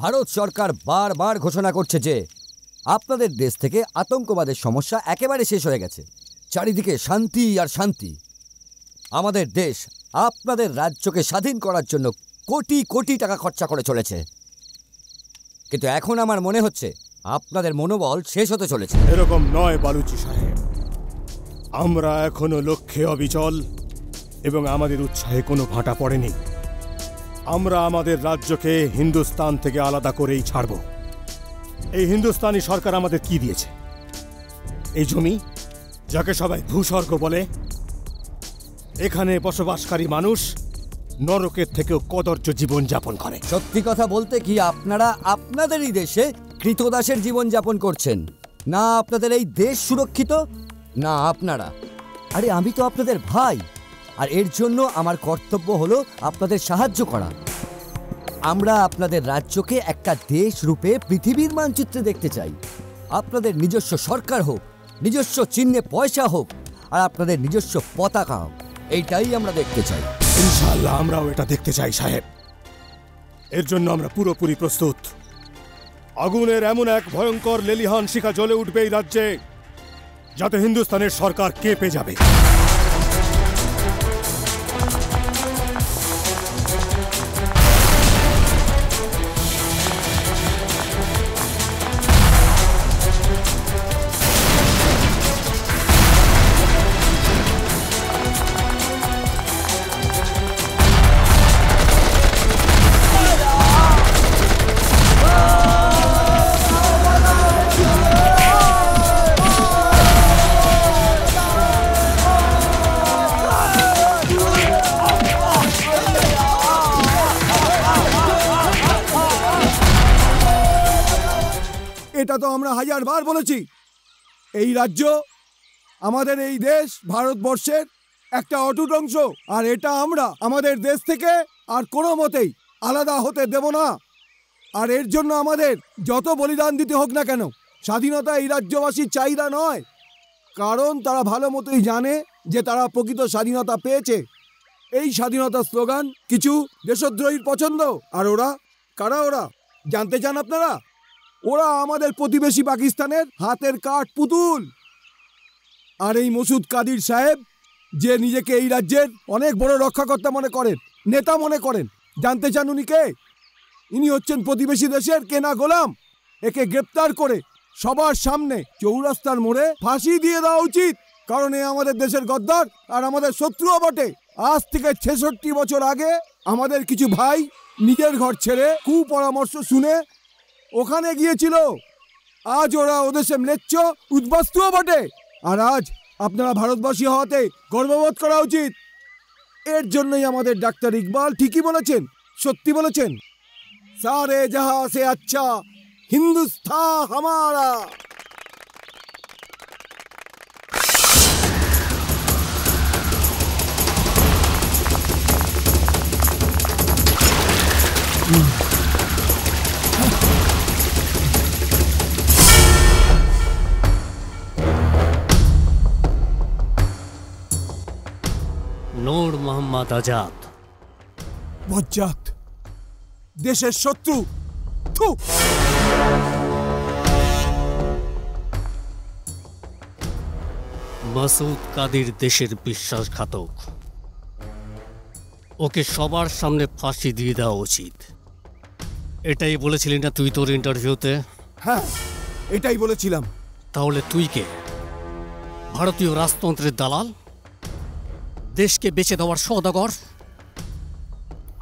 ভারত সরকার বারবার ঘোষণা করছে যে আপনাদের দেশ থেকে আতঙ্কবাদের সমস্যা একেবারে শেষ হয়ে গেছে। চারিদিকে শান্তি আর শান্তি। আমাদের দেশ আপনাদের রাজ্যকে স্বাধীন করার জন্য কোটি কোটি টাকা খরচা করে চলেছে, কিন্তু এখন আমার মনে হচ্ছে আপনাদের মনোবল শেষ হতে চলেছে। এরকম নয় বালুচি সাহেব, আমরা এখনো লক্ষ্যে অবিচল এবং আমাদের উৎসাহে কোনো ভাটা পড়েনি। আমরা আমাদের রাজ্যকে হিন্দুস্তান থেকে আলাদা করেই ছাড়ব। এই হিন্দুস্তানি সরকার আমাদের কি দিয়েছে? এই জমি, যাকে সবাই ভূস্বর্গ বলে। এখানে বসবাসকারী মানুষ নরকের থেকেও কদর্য জীবন যাপন করে। সত্যি কথা বলতে কি, আপনারা আপনাদেরই দেশে কৃতদাসের জীবন যাপন করছেন। না আপনাদের এই দেশ সুরক্ষিত, না আপনারা। আরে আমি তো আপনাদের ভাই, আর এর জন্য আমার কর্তব্য হলো আপনাদের সাহায্য করা। আমরা আপনাদের রাজ্যকে একটা দেশ রূপে পৃথিবীর মানচিত্রে দেখতে চাই। আপনাদের নিজস্ব সরকার হোক, নিজস্ব চিহ্নে পয়সা হোক, আর আপনাদের নিজস্ব পতাকা হোক, এইটাই আমরা দেখতে চাই। ইনশাআল্লাহ আমরাও এটা দেখতে চাই সাহেব। এর জন্য আমরা পুরোপুরি প্রস্তুত। আগুনের এমন এক ভয়ঙ্কর লেলিহান শিখা জ্বলে উঠবে এই রাজ্যে, যাতে হিন্দুস্তানের সরকার কেঁপে যাবে। এটা তো আমরা হাজারবার বলেছি, এই রাজ্য, আমাদের এই দেশ ভারতবর্ষের একটা অটুট অংশ, আর এটা আমরা আমাদের দেশ থেকে আর কোনো মতেই আলাদা হতে দেব না। আর এর জন্য আমাদের যত বলিদান দিতে হোক না কেন, স্বাধীনতা এই রাজ্যবাসীর চাহিদা নয়, কারণ তারা ভালো মতোই জানে যে তারা প্রকৃত স্বাধীনতা পেয়েছে। এই স্বাধীনতার স্লোগান কিছু দেশদ্রোহীর পছন্দ। আর ওরা কারা? ওরা জানতে চান আপনারা? ওরা আমাদের প্রতিবেশী পাকিস্তানের হাতের কাঠ পুতুল। আর এই মসুদ কাদির সাহেব, যে নিজেকে এই রাজ্যের অনেক বড় রক্ষাকর্তা মনে করেন, নেতা মনে করেন, জানতে চান উনি কে? ইনি হচ্ছেন প্রতিবেশী দেশের কেনা গোলাম। একে গ্রেপ্তার করে সবার সামনে চৌরাস্তার মোড়ে ফাঁসি দিয়ে দেওয়া উচিত, কারণ এ আমাদের দেশের গদ্দার আর আমাদের শত্রুও বটে। আজ থেকে ৬৬ বছর আগে আমাদের কিছু ভাই নিজের ঘর ছেড়ে কুপরামর্শ শুনে ওখানে গিয়েছিল। আজ ওরা ওদেশে ম্লেচ্ছ উদ্বাস্তুও বটে। আর আজ আপনারা ভারতবাসী হওয়াতে গর্ববোধ করা উচিত। এর জন্যই আমাদের ডাক্তার ইকবাল ঠিকই বলেছেন, সত্যি বলেছেন, সারে জাহা সে আচ্ছা হিন্দুস্তান হামারা। নূর মোহাম্মদ আজাদ। বজ্জাত, দেশের শত্রু। থু! মাসুদ কাদির দেশের বিশ্বাসঘাতক। ওকে সবার সামনে ফাঁসি দিয়ে দেওয়া উচিত। এটাই বলেছিলি না তুই তোর ইন্টারভিউতে? হ্যাঁ, এটাই বলেছিলাম। তাহলে তুই কে? ভারতীয় রাজতন্ত্রের দালাল? দেশকে বেচে দেওয়ার সওদাগর?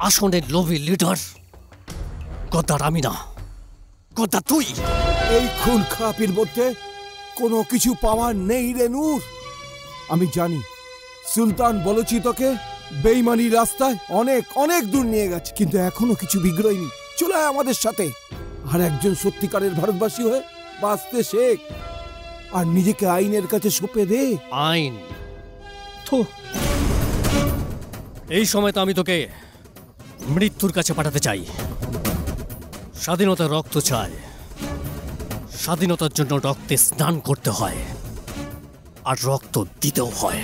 আসনের লোভী লিডার? গদ্দার আমি না, গদ্দার তুই। এই খুন খারাপির মধ্যে কোনো কিছু পাওয়ার নেই রে নূর। আমি জানি সুলতান বলছি তোকে বেইমানির রাস্তায় অনেক অনেক দূর নিয়ে গেছে, কিন্তু এখনো কিছু বিগ্রহীনি। চলে আয় আমাদের সাথে, আর একজন সত্যিকারের ভারতবাসী হয়ে বাঁচতে শেখ, আর নিজেকে আইনের কাছে সঁপে দে। আইন? এই সময় তো আমি তোকে মৃত্যুর কাছে পাঠাতে চাই। স্বাধীনতার রক্ত চাই, স্বাধীনতার জন্য রক্তে স্নান করতে হয়, আর রক্ত দিতেও হয়।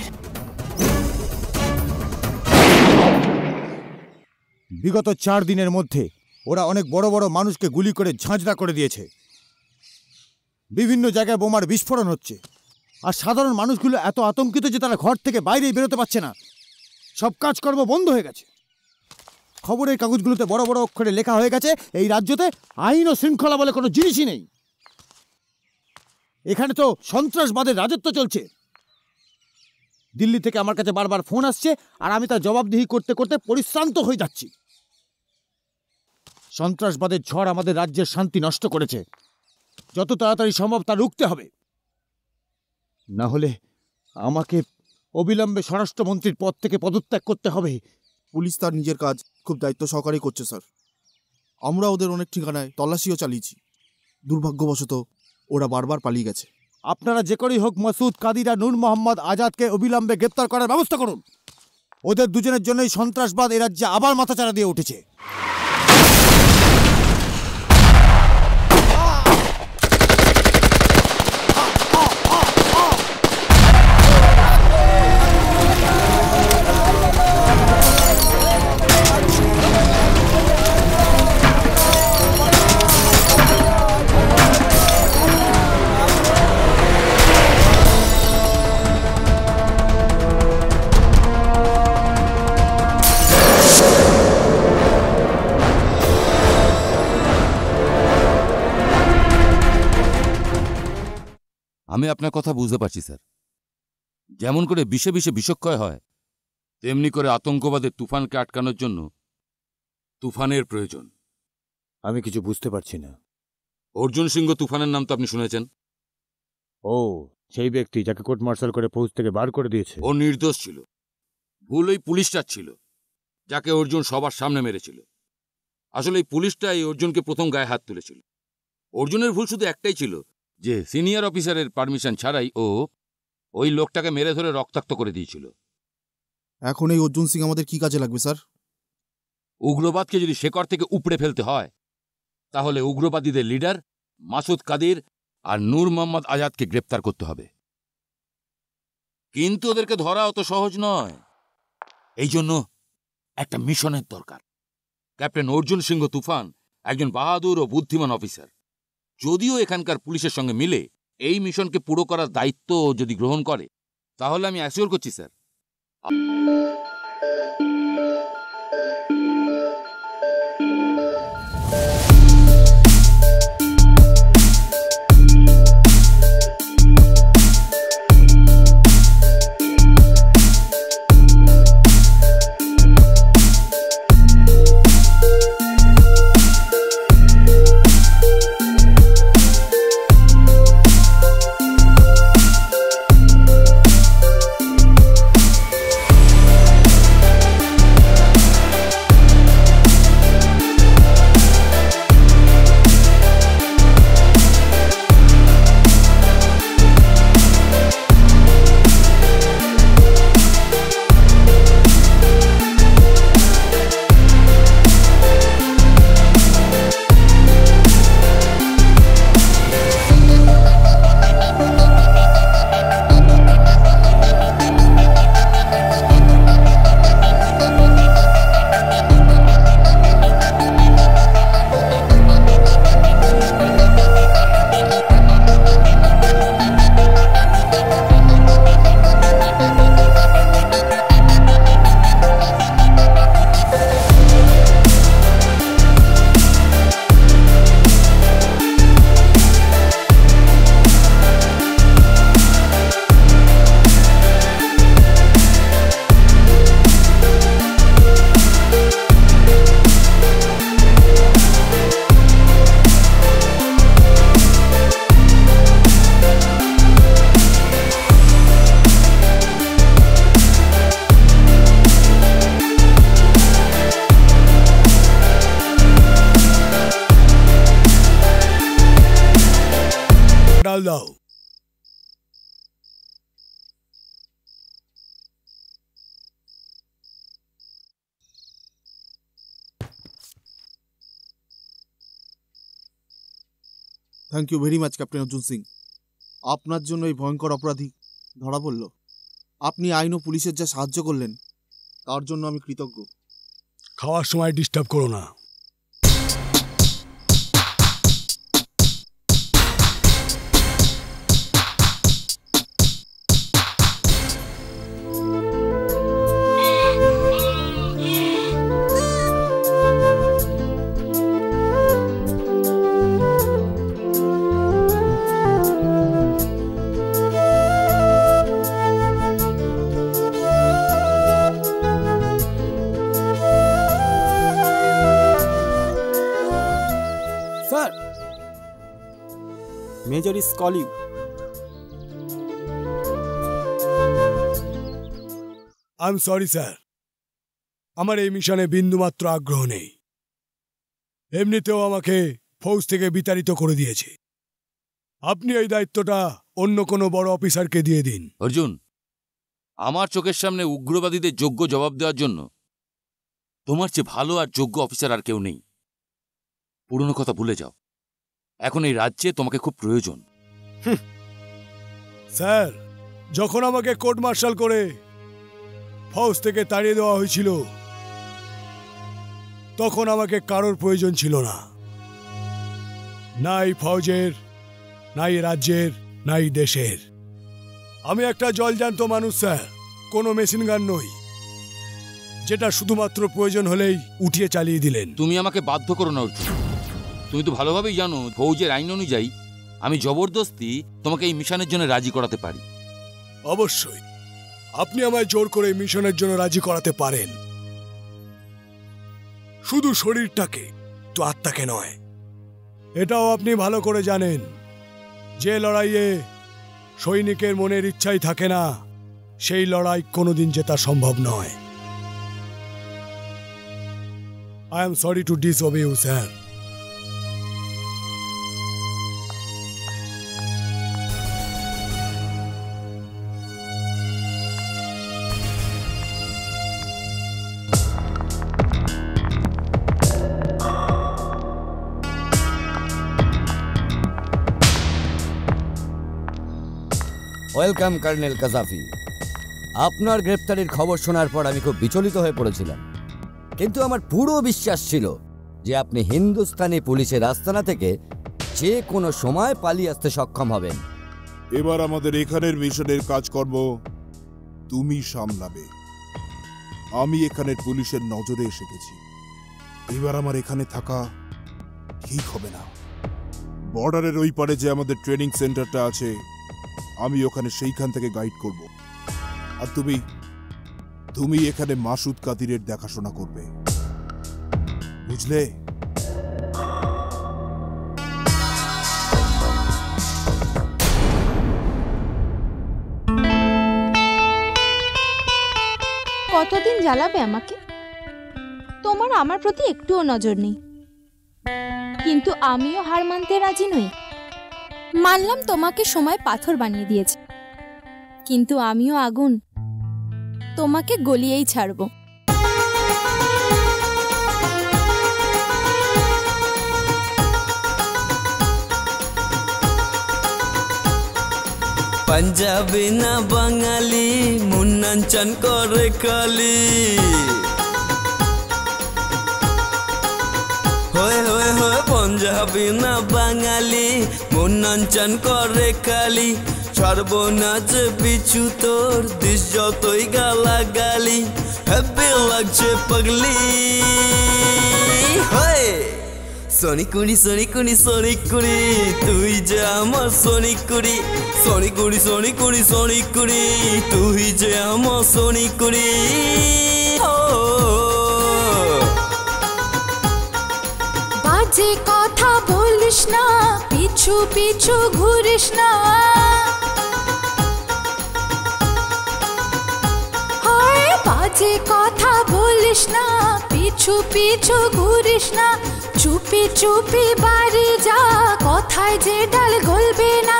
বিগত 4 দিনের মধ্যে ওরা অনেক বড় বড় মানুষকে গুলি করে ঝাঁঝরা করে দিয়েছে। বিভিন্ন জায়গায় বোমার বিস্ফোরণ হচ্ছে, আর সাধারণ মানুষগুলো এত আতঙ্কিত যে তারা ঘর থেকে বাইরেই বেরোতে পারছে না। সব কাজকর্ম বন্ধ হয়ে গেছে। খবরের কাগজগুলোতে বড় বড় অক্ষরে লেখা হয়ে গেছে এই রাজ্যতে আইন ও শৃঙ্খলা বলে কোনো জিনিসই নেই। এখানে তো সন্ত্রাসবাদের রাজত্ব চলছে। দিল্লি থেকে আমার কাছে বারবার ফোন আসছে, আর আমি তার জবাবদিহি করতে করতে পরিশ্রান্ত হয়ে যাচ্ছি। সন্ত্রাসবাদের ঝড় আমাদের রাজ্যের শান্তি নষ্ট করেছে। যত তাড়াতাড়ি সম্ভব তা রুখতে হবে, না হলে আমাকে অবিলম্বে স্বরাষ্ট্রমন্ত্রীর পদ থেকে পদত্যাগ করতে হবে। পুলিশ তার নিজের কাজ খুব দায়িত্ব সহকারে করছে স্যার। আমরা ওদের অনেক ঠিকানায় তল্লাশিও চালিয়েছি। দুর্ভাগ্যবশত ওরা বারবার পালিয়ে গেছে। আপনারা যে করেই হোক মাসুদ কাদির আর নূর মোহাম্মদ আজাদকে অবিলম্বে গ্রেপ্তার করার ব্যবস্থা করুন। ওদের দুজনের জন্যই সন্ত্রাসবাদ এ রাজ্যে আবার মাথাচাড়া দিয়ে উঠেছে। আমি আপনার কথা বুঝতে পারছি স্যার। যেমন করে বিষে বিষে বিষক্ষয় হয়, তেমনি করে আতঙ্কবাদের তুফানকে আটকানোর জন্য তুফানের প্রয়োজন। আমি কিছু বুঝতে পারছি না। অর্জুন সিংহ তুফানের নাম তো আপনি শুনেছেন। ও সেই ব্যক্তি যাকে কোর্ট মার্শাল করে ফৌজ থেকে বার করে দিয়েছে। ও নির্দোষ ছিল, ভুল ওই পুলিশটা ছিল যাকে অর্জুন সবার সামনে মেরেছিল। আসলে এই পুলিশটাই অর্জুনকে প্রথম গায়ে হাত তুলেছিল। অর্জুনের ভুল শুধু একটাই ছিল যে সিনিয়র অফিসারের পারমিশন ছাড়াই ও ওই লোকটাকে মেরে ধরে রক্তাক্ত করে দিয়েছিল। এখন এই অর্জুন সিং আমাদের কি কাজে লাগবে স্যার? উগ্রবাদকে যদি শেকড় থেকে উপড়ে ফেলতে হয়, তাহলে উগ্রবাদীদের লিডার মাসুদ কাদির আর নূর মোহাম্মদ আজাদকে গ্রেপ্তার করতে হবে। কিন্তু ওদেরকে ধরা অত সহজ নয়। এই জন্য একটা মিশনের দরকার। ক্যাপ্টেন অর্জুন সিংহ তুফান একজন বাহাদুর ও বুদ্ধিমান অফিসার। যদিও এখানকার পুলিশের সঙ্গে মিলে এই মিশনকে পুরো করার দায়িত্ব যদি গ্রহণ করে, তাহলে আমি অ্যাসিওর করছি স্যার, ডাল দাও। Thank you very much captain Arjun Singh. আপনার জন্য এই ভয়ঙ্কর অপরাধী ধরা পড়ল। আপনি আইন ও পুলিশের যা সাহায্য করলেন তার জন্য আমি কৃতজ্ঞ। খাওয়ার সময় ডিস্টার্ব করো না। Major is call you. I am sorry sir, আমার এই মিশনে বিন্দুমাত্র আগ্রহ নেই। এমনিতেও আমাকে ফৌজ থেকে বিতাড়িত করে দিয়েছে। আপনি এই দায়িত্বটা অন্য কোনো বড় অফিসারকে দিয়ে দিন। অর্জুন, আমার চোখের সামনে উগ্রবাদীদের যোগ্য জবাব দেওয়ার জন্য তোমার চেয়ে ভালো আর যোগ্য অফিসার আর কেউ নেই। পুরনো কথা ভুলে যাও, এখন এই রাজ্যে তোমাকে খুব প্রয়োজন। স্যার, যখন আমাকে কোর্ট মার্শাল করে ফৌজ থেকে তাড়িয়ে দেওয়া হয়েছিল তখন আমাকে কারোর প্রয়োজন ছিল না, না এই ফৌজের, না এই রাজ্যের, না এই দেশের। আমি একটা জলজান্ত মানুষ স্যার, কোনো মেশিন গান নই যেটা শুধুমাত্র প্রয়োজন হলেই উঠিয়ে চালিয়ে দিলেন। তুমি আমাকে বাধ্য করো না অর্জুন, তুমি তো ভালোভাবেই জানো ফৌজের আইন অনুযায়ী আমি জবরদস্তি তোমাকে এই মিশনের জন্য রাজি করাতে পারি। অবশ্যই আপনি আমায় জোর করে মিশনের জন্য রাজি করাতে পারেন, শুধু শরীরটাকে, তো আত্মাকে নয়। এটাও আপনি ভালো করে জানেন যে লড়াইয়ে সৈনিকের মনের ইচ্ছাই থাকে না, সেই লড়াই কোনোদিন জেতা সম্ভব নয়। I am sorry to disobey you sir. Welcome colonel Gaddafi. আপনার গ্রেপ্তারির খবর শোনার পর আমি খুব বিচলিত হয়ে পড়েছিলাম, কিন্তু আমার পুরো বিশ্বাস ছিল যে আপনি হিন্দুস্তানি পুলিশের আস্তানা থেকে যে কোনো সময় পালিয়ে আসতে সক্ষম হবেন। এবার আমাদের এখানের মিশনের কাজকর্ম তুমি সামলাবে। আমি এখানের পুলিশের নজরে এসে গেছি, এবার আমার এখানে থাকা ঠিক হবে না। বর্ডারের ওই পারে যে আমাদের ট্রেনিং সেন্টারটা আছে, আমি ওখানে সেইখান থেকে গাইড করব, আর তুমি এখানে মাসুদ কাদিরের দেখাশোনা করবে, বুঝলে? কতদিন জ্বালাবে আমাকে? তোমার আমার প্রতি একটুও নজর নেই, কিন্তু আমিও হার মানতে রাজি নই। মানলাম তোমাকে সময় পাথর বানিয়ে দিয়েছে, কিন্তু আমিও আগুন, তোমাকে গলিয়েই ছাড়ব। পাঞ্জাবি না বাঙালি, মুন্নাঞ্চন করে কালি, হয়ে হয়ে হয়ে পাঞ্জাবি না বাঙালি, মুন্নাঞ্চন করে কালি, সর্বনাশ পিছু তোর দিস যতই গালাগালি, হ্যাপি লাগছে পাগলি। হয়ে সোনিকুড়ি সোনিকুড়ি সোনিকুড়ি, তুই যে আমার সোনিকুড়ি, সোনিকুড়ি সোনিকুড়ি সোনিকুড়ি, তুই যে আমার সোনিকুড়ি। বাজে কথা বলিস না, পিছু পিছু ঘুরিস না, বাজে কথা বলিস না, পিছু পিছু ঘুরিস না, চুপি চুপি বাড়ি যা, কথায় যে ডাল গলবে না,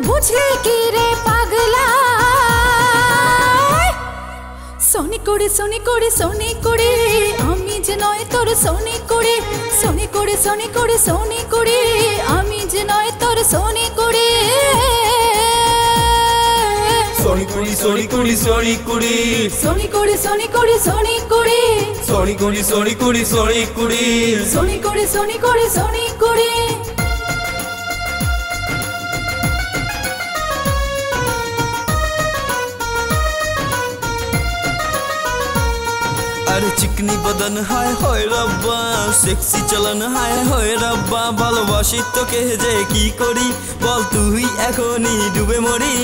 বুঝলি কি রে পাগলা? সোনিকুড়ি সোনিকুড়ি সোনিকুড়ি, আমি যে নয় তোর সোনিকুড়ি, সোনিকুড়ি সোনিকুড়ি সোনিকুড়ি, আমি যে নয় তোর সোনিকুড়ি। সোনিকুড়ি সোনিকুড়ি সোনিকুড়ি, সোনিকুড়ি সোনিকুড়ি সোনিকুড়ি, সোনিকুড়ি সোনিকুড়ি সোনিকুড়ি, সোনিকুড়ি সোনিকুড়ি সোনিকুড়ি। अरे चिकनी बदन हाय होय रब्बा, सेक्सी चलन हाय होय रब्बा, ভালোবাসি তোকে যে কি করি বল, তুই এখনই ডুবে মরি,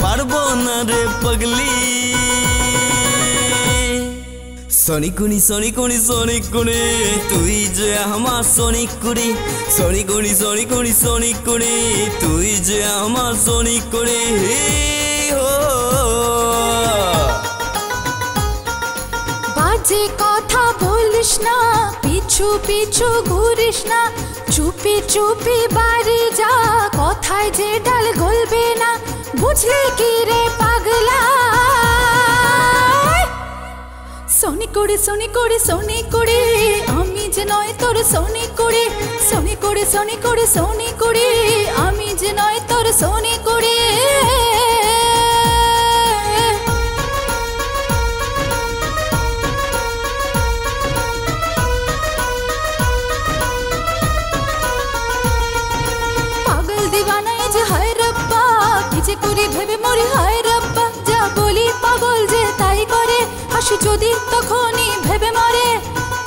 পারবো না রে পাগলি। সনিকুনি সনিকুনি সনিকুনি তুই যে আমার সনিকুনি সনিকুনি সনিকুনি সনিকুনি তুই যে আমার সনিকুনি বাজে কথা বলিস না, পিছু পিছু ঘুরিস না, চুপি চুপি বাড়ি যা, কথায় যে ডাল গলবে না, বুঝলি কি রে পাগলা। সনি করে সনি করে সনি করে আমি যে নয় তোর সনি করে, সনি করে সনি করে সনি করে আমি যে নয় তোর সনি করে। পাগল দিওয়ানা এই যে হায় রব্বা, কি যে করি ভেবে মরি হায় রব্বা, যা বলি পাগল যে তাই করে, হাসি যদি তখনই ভেবে মরে,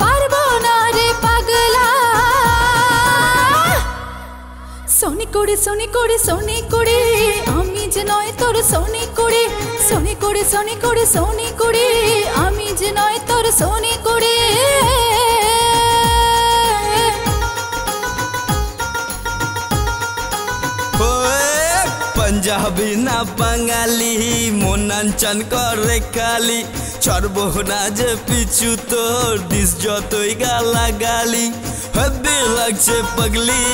পারবো না রে পাগলা। সনি করে সনি করে সনি করে আমি যে নয় তোর সনি করে, সনি করে সনি করে সনি করে আমি যে নয় তোর সনি করে। पंजाबी ना बंगाली मनांचन करे खाली छड़बो ना जे पिछु तोर दिस जतई गाला गाली हबे लागছে पगली।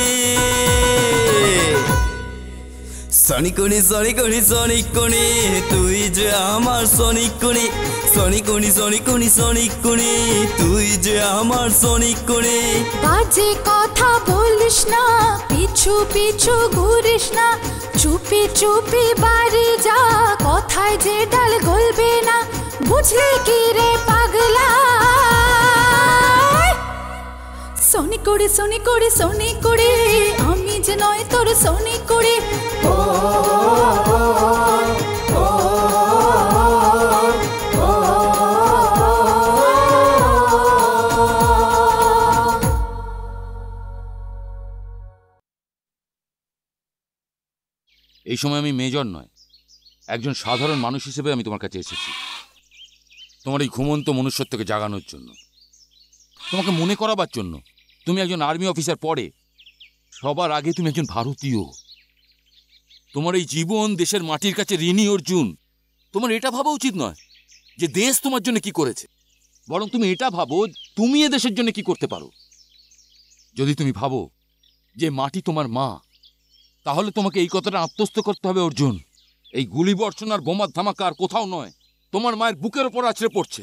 সনিকুনি সনিকুনি সনিকুনি তুই যে আমার সনিকুনি সনিকুনি সনিকুনি সনিকুনি তুই যে আমার সনিকুনি। বাজে কথা বলিস না, পিছু পিছু ঘুরিস না, চুপি চুপি বাড়ি যা, কথায় যে ডাল গলবে না, বুঝলি কি রে পাগলা। সনি করে সনি করে সনি করে আমি যে নয় তোর সনি করে। এই সময় আমি মেজর নয়, একজন সাধারণ মানুষ হিসেবে আমি তোমার কাছে এসেছি, তোমার এই ঘুমন্ত মনুষ্যত্বকে জাগানোর জন্য, তোমাকে মনে করাবার জন্য তুমি একজন আর্মি অফিসার পরে সবার আগে তুমি একজন ভারতীয়। তোমার এই জীবন দেশের মাটির কাছে ঋণী অর্জুন। তোমার এটা ভাবা উচিত নয় যে দেশ তোমার জন্য কি করেছে, বরং তুমি এটা ভাবো তুমি এ দেশের জন্য কি করতে পারো। যদি তুমি ভাবো যে মাটি তোমার মা, তাহলে তোমাকে এই কথাটা আত্মস্থ করতে হবে অর্জুন, এই গুলি বর্ষণ আর বোমার ধামাকা আর কোথাও নয়, তোমার মায়ের বুকের ওপর আছড়ে পড়ছে।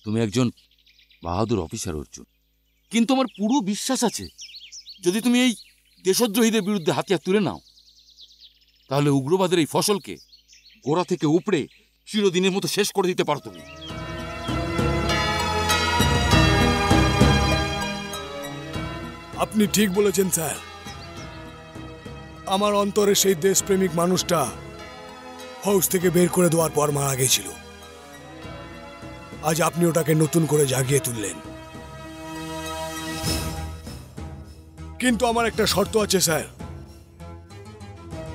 তুমি একজন বাহাদুর অফিসার অর্জুন, কিন্তু আমার পুরো বিশ্বাস আছে যদি তুমি এই দেশদ্রোহীদের বিরুদ্ধে হাতিয়ার তুলে নাও, তাহলে উগ্রবাদের এই ফসলকে গোড়া থেকে উপড়ে চিরদিনের মতো শেষ করে দিতে পারো তুমি। আপনি ঠিক বলেছেন স্যার। আমার অন্তরে সেই দেশপ্রেমিক মানুষটা হাউস থেকে বের করে দেওয়ার পর মারা গেছিল। আজ আপনি ওটাকে নতুন করে জাগিয়ে তুললেন। কিন্তু আমার একটা শর্ত আছে স্যার,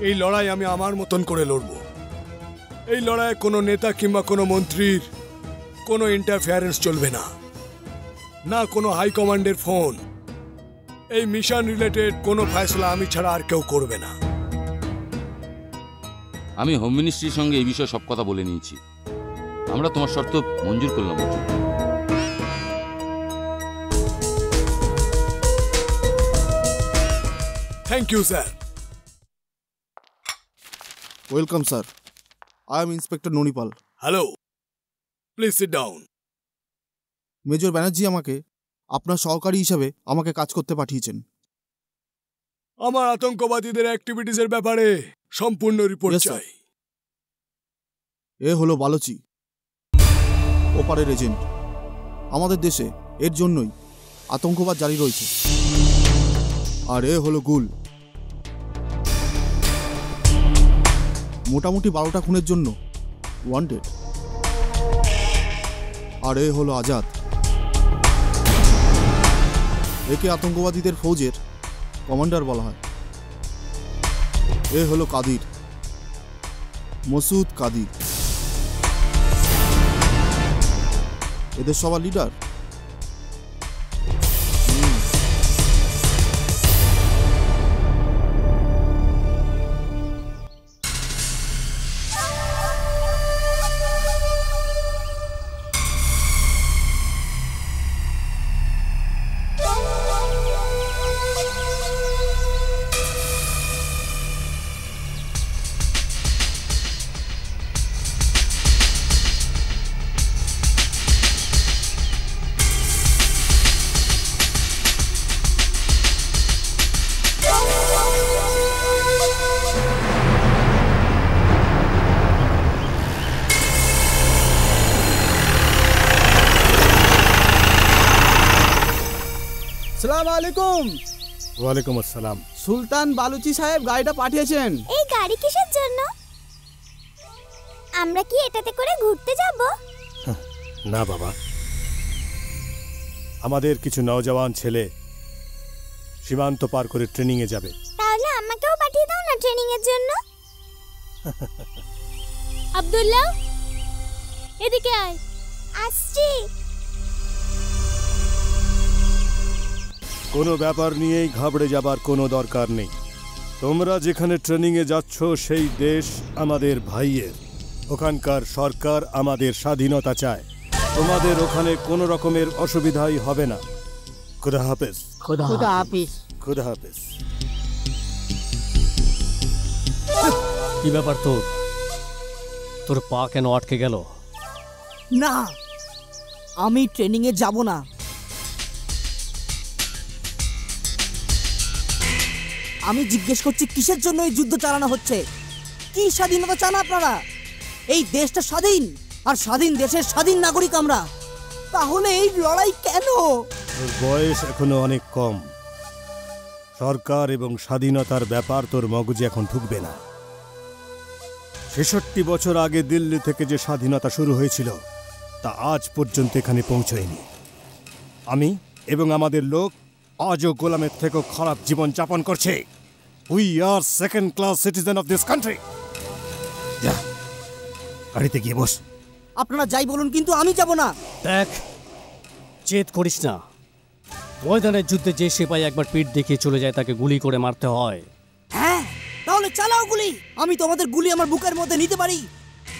এই লড়াই আমি আমার মতন করে লড়ব। এই লড়াইয়ে কোনো নেতা কিংবা কোনো মন্ত্রীর কোনো ইন্টারফেয়ারেন্স চলবে না, না কোনো হাইকমান্ডের ফোন। এই মিশন রিলেটেড কোনো ফয়সলা আমি ছাড়া আর কেউ করবে না। আমি হোম মিনিস্ট্রির সঙ্গে এই বিষয়ে সব কথা বলে নিয়েছি, আমরা তোমার শর্ত মঞ্জুর করলাম। Thank you sir. Welcome sir, I am inspector Nanipal. Hello, please sit down. Major Banerjee আমাকে আপনার সহকারী হিসাবে আমাকে কাজ করতে পাঠিয়েছেন। আমার আতঙ্কবাদীদের অ্যাক্টিভিটিসের ব্যাপারে সম্পূর্ণ রিপোর্ট চাই। এ হলো বালোচি, ওপারের এজেন্ট। আমাদের দেশে এর জন্যই আতঙ্কবাদ জারি রয়েছে। আর এ হলো গুল, মোটামুটি 12টা খুনের জন্য ওয়ান্টেড। আর এ হলো আজাদ, একে আতঙ্কবাদীদের ফৌজের কমান্ডার বলা হয়। এ হলো কাদির, মসুদ কাদির। এদের সবার লিডার। সালাম আলাইকুম। ওয়ালাইকুম আসসালাম। সুলতান বালুচি সাহেব গাড়িটা পাঠিয়েছেন। এই গাড়ি কিসের জন্য? আমরা কি এটাতে করে ঘুরতে যাব? না বাবা, আমাদের কিছু নওজওয়ান ছেলে সীমান্ত পার করে ট্রেনিং এ যাবে। তাহলে আমাকেও পাঠিয়ে দাও না ট্রেনিং এর জন্য। আব্দুল্লাহ, এদিকে আয়। আসছি। কোনো ব্যাপার নিয়েই ঘাবড়ে যাবার কোনো দরকার নেই। তোমরা যেখানে ট্রেনিং এ যাচ্ছ সেই দেশ আমাদের ভাইয়ের। ওখানকার সরকার আমাদের স্বাধীনতা চায়। তোমাদের ওখানে কোনো রকমের অসুবিধাই হবে না। খুদা হাফেজ। খুদা হাফেজ। খুদা হাফেজ। কি ব্যাপার তোর? তোর পা কেন আটকে গেল? না, আমি ট্রেনিং এ যাব না। আমি জিজ্ঞেস করছি কিসের জন্য এই যুদ্ধ চালানো হচ্ছে? কি স্বাধীনতা চান আপনারা? এই দেশটা স্বাধীন, আর স্বাধীন দেশের স্বাধীন নাগরিক আমরা। তাহলে এই লড়াই কেন? তোর বয়স এখনো অনেক কম। সরকার এবং স্বাধীনতার ব্যাপার তোর মগজে এখন ঢুকবে না। ৬৬ বছর আগে দিল্লি থেকে যে স্বাধীনতা শুরু হয়েছিল তা আজ পর্যন্ত এখানে পৌঁছয়নি। আমি এবং আমাদের লোক আজও গোলামের থেকেও খারাপ জীবন যাপন করছে। We are second class citizen of this country. যা, গাড়িতে গিয়ে বস। আপনারা যাই বলুন, কিন্তু আমি যাব না। দেখ, জেদ করিস না। ময়দানের যুদ্ধে যে সিপাহী একবার পিঠ দেখিয়ে চলে যায় তাকে গুলি করে মারতে হয়। হ্যাঁ, তাহলে চালাও গুলি। আমি তোমাদের গুলি আমার বুকের মধ্যে নিতে পারি,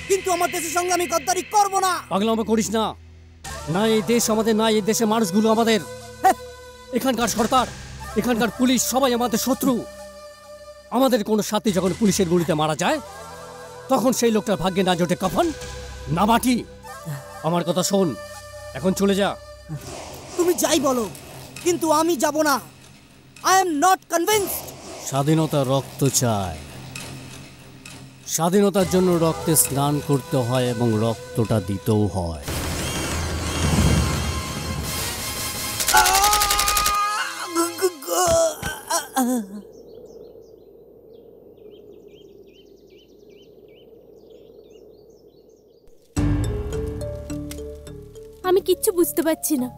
কিন্তু আমার দেশের সঙ্গে আমি গদ্দারি করব না। পাগলামো করিস না। না এই দেশ আমাদের, না এই দেশের মানুষগুলো আমাদের। এখানকার সরকার, এখানকার পুলিশ সবাই আমাদের শত্রু। আমাদের কোনো সাথী যখন পুলিশের গুলিতে মারা যায় তখন সেই লোকটার ভাগ্যে না জোটে কাফন না মাটি। আমার কথা শোন, এখন চলে যা। তুমি যাই বলো, কিন্তু আমি যাব না। I am not convinced. স্বাধীনতা রক্ত চায়। স্বাধীনতার জন্য রক্তে স্নান করতে হয় এবং রক্তটা দিতেও হয়। আমি কিচ্ছু বুঝতে পারছি না।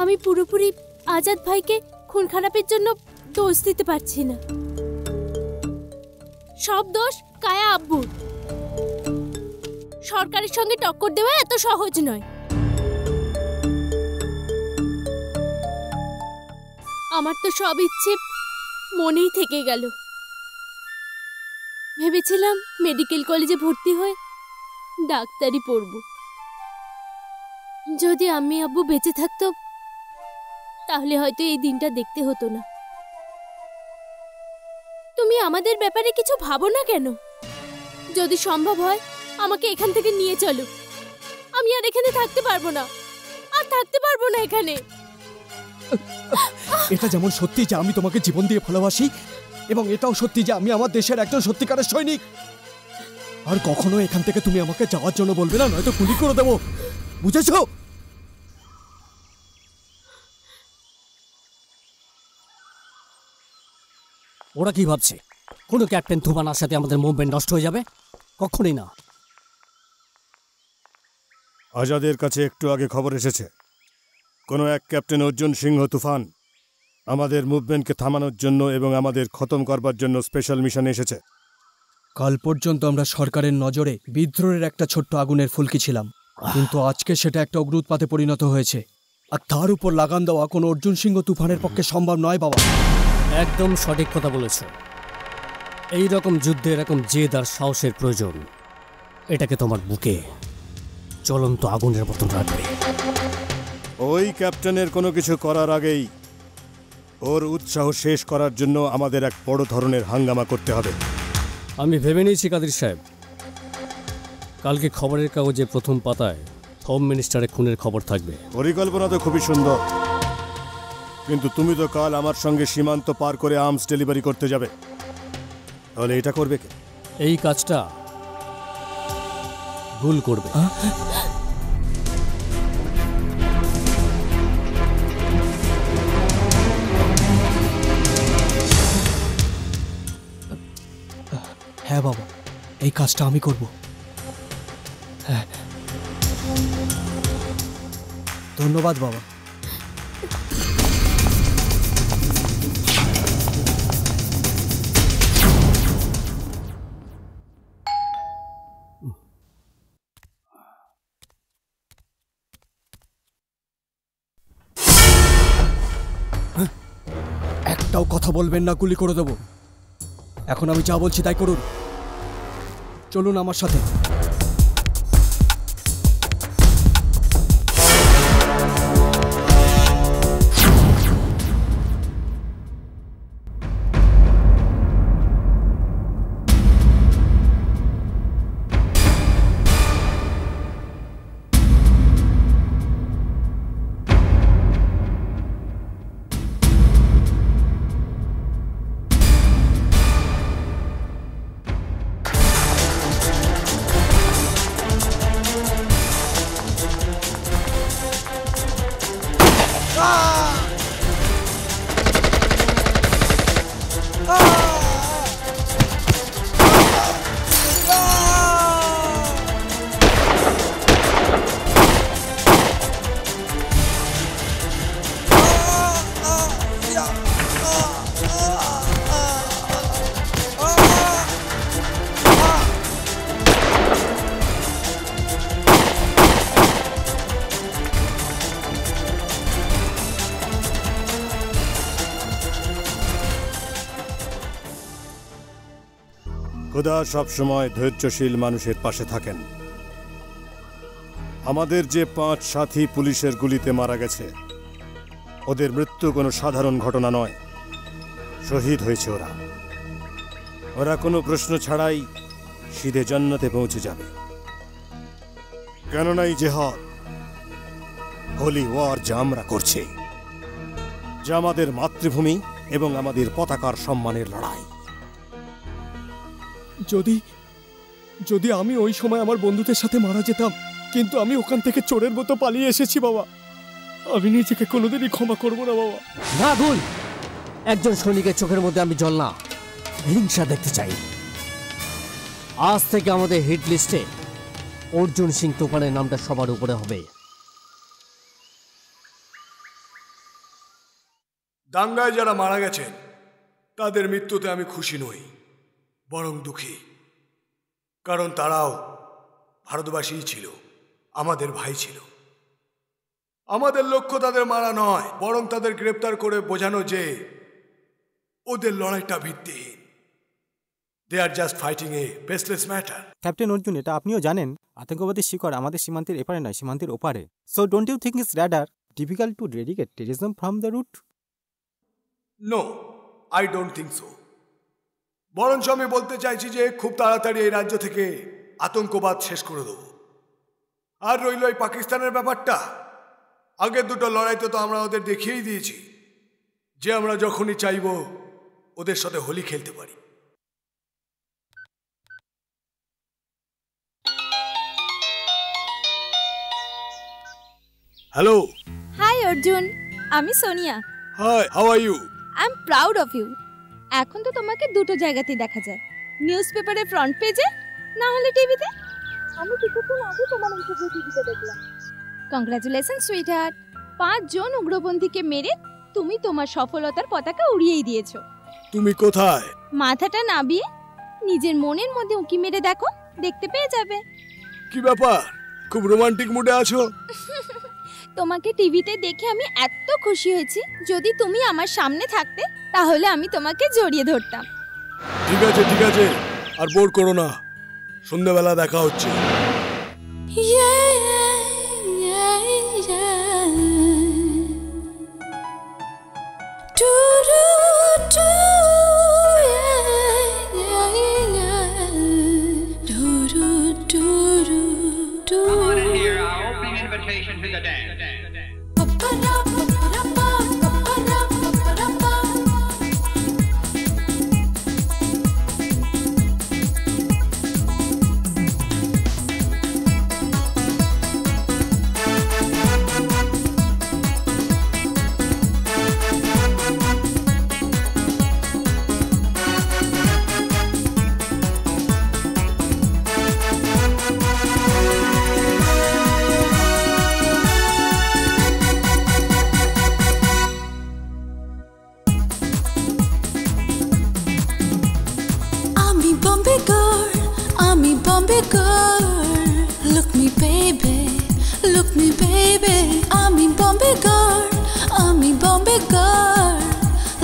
আমি পুরোপুরি আজাদ ভাইকে খুন খারাপের জন্য দোষ দিতে পারছি না। সব দোষ কায়া আব্বুর। সরকারের সঙ্গে টক্কর দেওয়া এত সহজ নয়। আমার তো সব ইচ্ছে মনেই থেকে গেল। ভেবেছিলাম মেডিকেল কলেজে ভর্তি হয়ে ডাক্তারি পড়ব। যদি আম্মি আব্বু বেঁচে থাকতো তাহলে হয়তো এই দিনটা দেখতে হতো না। তুমি আমাদের ব্যাপারে কিছু ভাবো না কেন? যদি সম্ভব হয় আমাকে এখান থেকে নিয়ে চলো। আমি আর এখানে থাকতে পারবো না, আর থাকতে পারবো না এখানে। এটা যেমন সত্যি যে আমি তোমাকে জীবন দিয়ে ভালোবাসি, এবং এটাও সত্যি যে আমি আমার দেশের একজন সত্যিকারের সৈনিক। আর কখনো এখান থেকে তুমি আমাকে যাওয়ার জন্য বলবে না, নয়তো গুলি করে দেবো। বুঝেছো? ওরা কি ভাবছে কোনো ক্যাপ্টেন তুফানের সাথে আমাদের মুভমেন্ট নষ্ট হয়ে যাবে? কখনোই না। আজাদের কাছে একটু আগে খবর এসেছে কোনো এক ক্যাপ্টেন অর্জুন সিংহ তুফান আমাদের মুভমেন্টকে থামানোর জন্য এবং আমাদের খতম করবার জন্য স্পেশাল মিশনে এসেছে। কাল পর্যন্ত আমরা সরকারের নজরে বিদ্রোহের একটা ছোট্ট আগুনের ফুলকি ছিলাম, কিন্তু আজকে সেটা একটা অগ্রুৎপাতে পরিণত হয়েছে, আর তার উপর লাগাম দেওয়া কোনো অর্জুন সিংহ তুফানের পক্ষে সম্ভব নয় বাবা। একদম সঠিক কথা বলেছ। এই রকম যুদ্ধে এরকম জেদ আর সাহসের প্রয়োজন। এটাকে তোমার বুকে জ্বলন্ত আগুনের মতন রাখবে। ওই ক্যাপ্টেনের কোনো কিছু করার আগেই ওর উৎসাহ শেষ করার জন্য আমাদের এক বড় ধরনের হাঙ্গামা করতে হবে। আমি ভেবে নিয়েছি কাদির সাহেব, কালকে খবরের কাগজে প্রথম পাতায় হোম মিনিস্টারের খুনের খবর থাকবে। পরিকল্পনা তো খুবই সুন্দর, কিন্তু তুমি তো কাল আমার সঙ্গে সীমান্ত পার করে আর্মস ডেলিভারি করতে যাবে, তাহলে এটা করবে কে? এই কাজটা ভুল করবে। হ্যাঁ বাবা, এই কাজটা আমি করব। হ্যাঁ, ধন্যবাদ বাবা। একটাও কথা বলবেন না, গুলি করে দেব। এখন আমি যা বলছি তাই করুন। চলুন আমার সাথে। খোদা সবসময় ধৈর্যশীল মানুষের পাশে থাকেন। আমাদের যে 5 সাথী পুলিশের গুলিতে মারা গেছে, ওদের মৃত্যু কোনো সাধারণ ঘটনা নয়, শহীদ হয়েছে ওরা। ওরা কোনো প্রশ্ন ছাড়াই সিধে জান্নাতে পৌঁছে যাবে। কেননা এই জেহাদ, হোলি ওয়ার যা আমরা করছি, যা আমাদের মাতৃভূমি এবং আমাদের পতাকার সম্মানের লড়াই। যদি আমি ওই সময় আমার বন্ধুদের সাথে মারা যেতাম, কিন্তু আমি ওখান থেকে চোরের মতো পালিয়ে এসেছি বাবা। আমি নিজেকে কোনোদিনই ক্ষমা করব না বাবা। না ভুল, একজন সৈনিকের চোখের মধ্যে আমি জল না, হিংসা দেখতে চাই। আজ থেকে আমাদের হিট লিস্টে অর্জুন সিং তুফানের নামটা সবার উপরে হবে। দাঙ্গায় যারা মারা গেছেন তাদের মৃত্যুতে আমি খুশি নই, বরং দুঃখী। কারণ তারাও ভারতবাসীই ছিল, আমাদের ভাই ছিল। আমাদের লক্ষ্য তাদের মারা নয়, বরং তাদের গ্রেপ্তার করে বোঝানো যে ওদের লড়াইটা ভিত্তিহীন। দে আর জাস্ট ফাইটিং এ বেসলেস ম্যাটার। ক্যাপ্টেন অর্জুন, এটা আপনিও জানেন আতঙ্কবাদের শিকড় আমাদের সীমান্তের এপারে নয়, সীমান্তের ওপারে। So don't you think it's rather difficult to eradicate terrorism from the root? No, I don't think so. বরঞ্চ আমি বলতে চাইছি যে খুব তাড়াতাড়ি এই রাজ্য থেকে আতঙ্কবাদ শেষ করে দেব। আর রইল এই পাকিস্তানের ব্যাপারটা, আগের দুটো লড়াইতে তো আমরা ওদের দেখিয়েই দিয়েছি যে আমরা যখনই চাইব ওদের সাথে হোলি খেলতে পারি। হ্যালো। হাই অর্জুন, আমি Sonia. Hi, how are you? I am proud of you. এখন তো তোমাকে দুটো জায়গাতেই দেখা যায়, নিউজ পেপারের ফ্রন্ট পেজে, না হলে টিভিতে। আমি কিছুক্ষণ আগে তোমার ইন্টারভিউ টিভিতে দেখলাম। কংগ্রাচুলেশন সুইট হার্ট, 5 জন উগ্রপন্থীকে মেরে তুমি তোমার সফলতার পতাকা উড়িয়েই দিয়েছো। তুমি কোথায়? মাথাটা নাবিয়ে নিজের মনের মধ্যে উঁকি মেরে দেখো, দেখতে পেয়ে যাবে। কি ব্যাপার, খুব রোমান্টিক মুডে আছো। তোমাকে টিভিতে দেখে আমি এত খুশি হয়েছি, যদি তুমি আমার সামনে থাকতে তাহলে আমি তোমাকে জড়িয়ে ধরতাম। ঠিক আছে ঠিক আছে, আর বোর করো না, সন্ধ্যাবেলা দেখা হচ্ছে।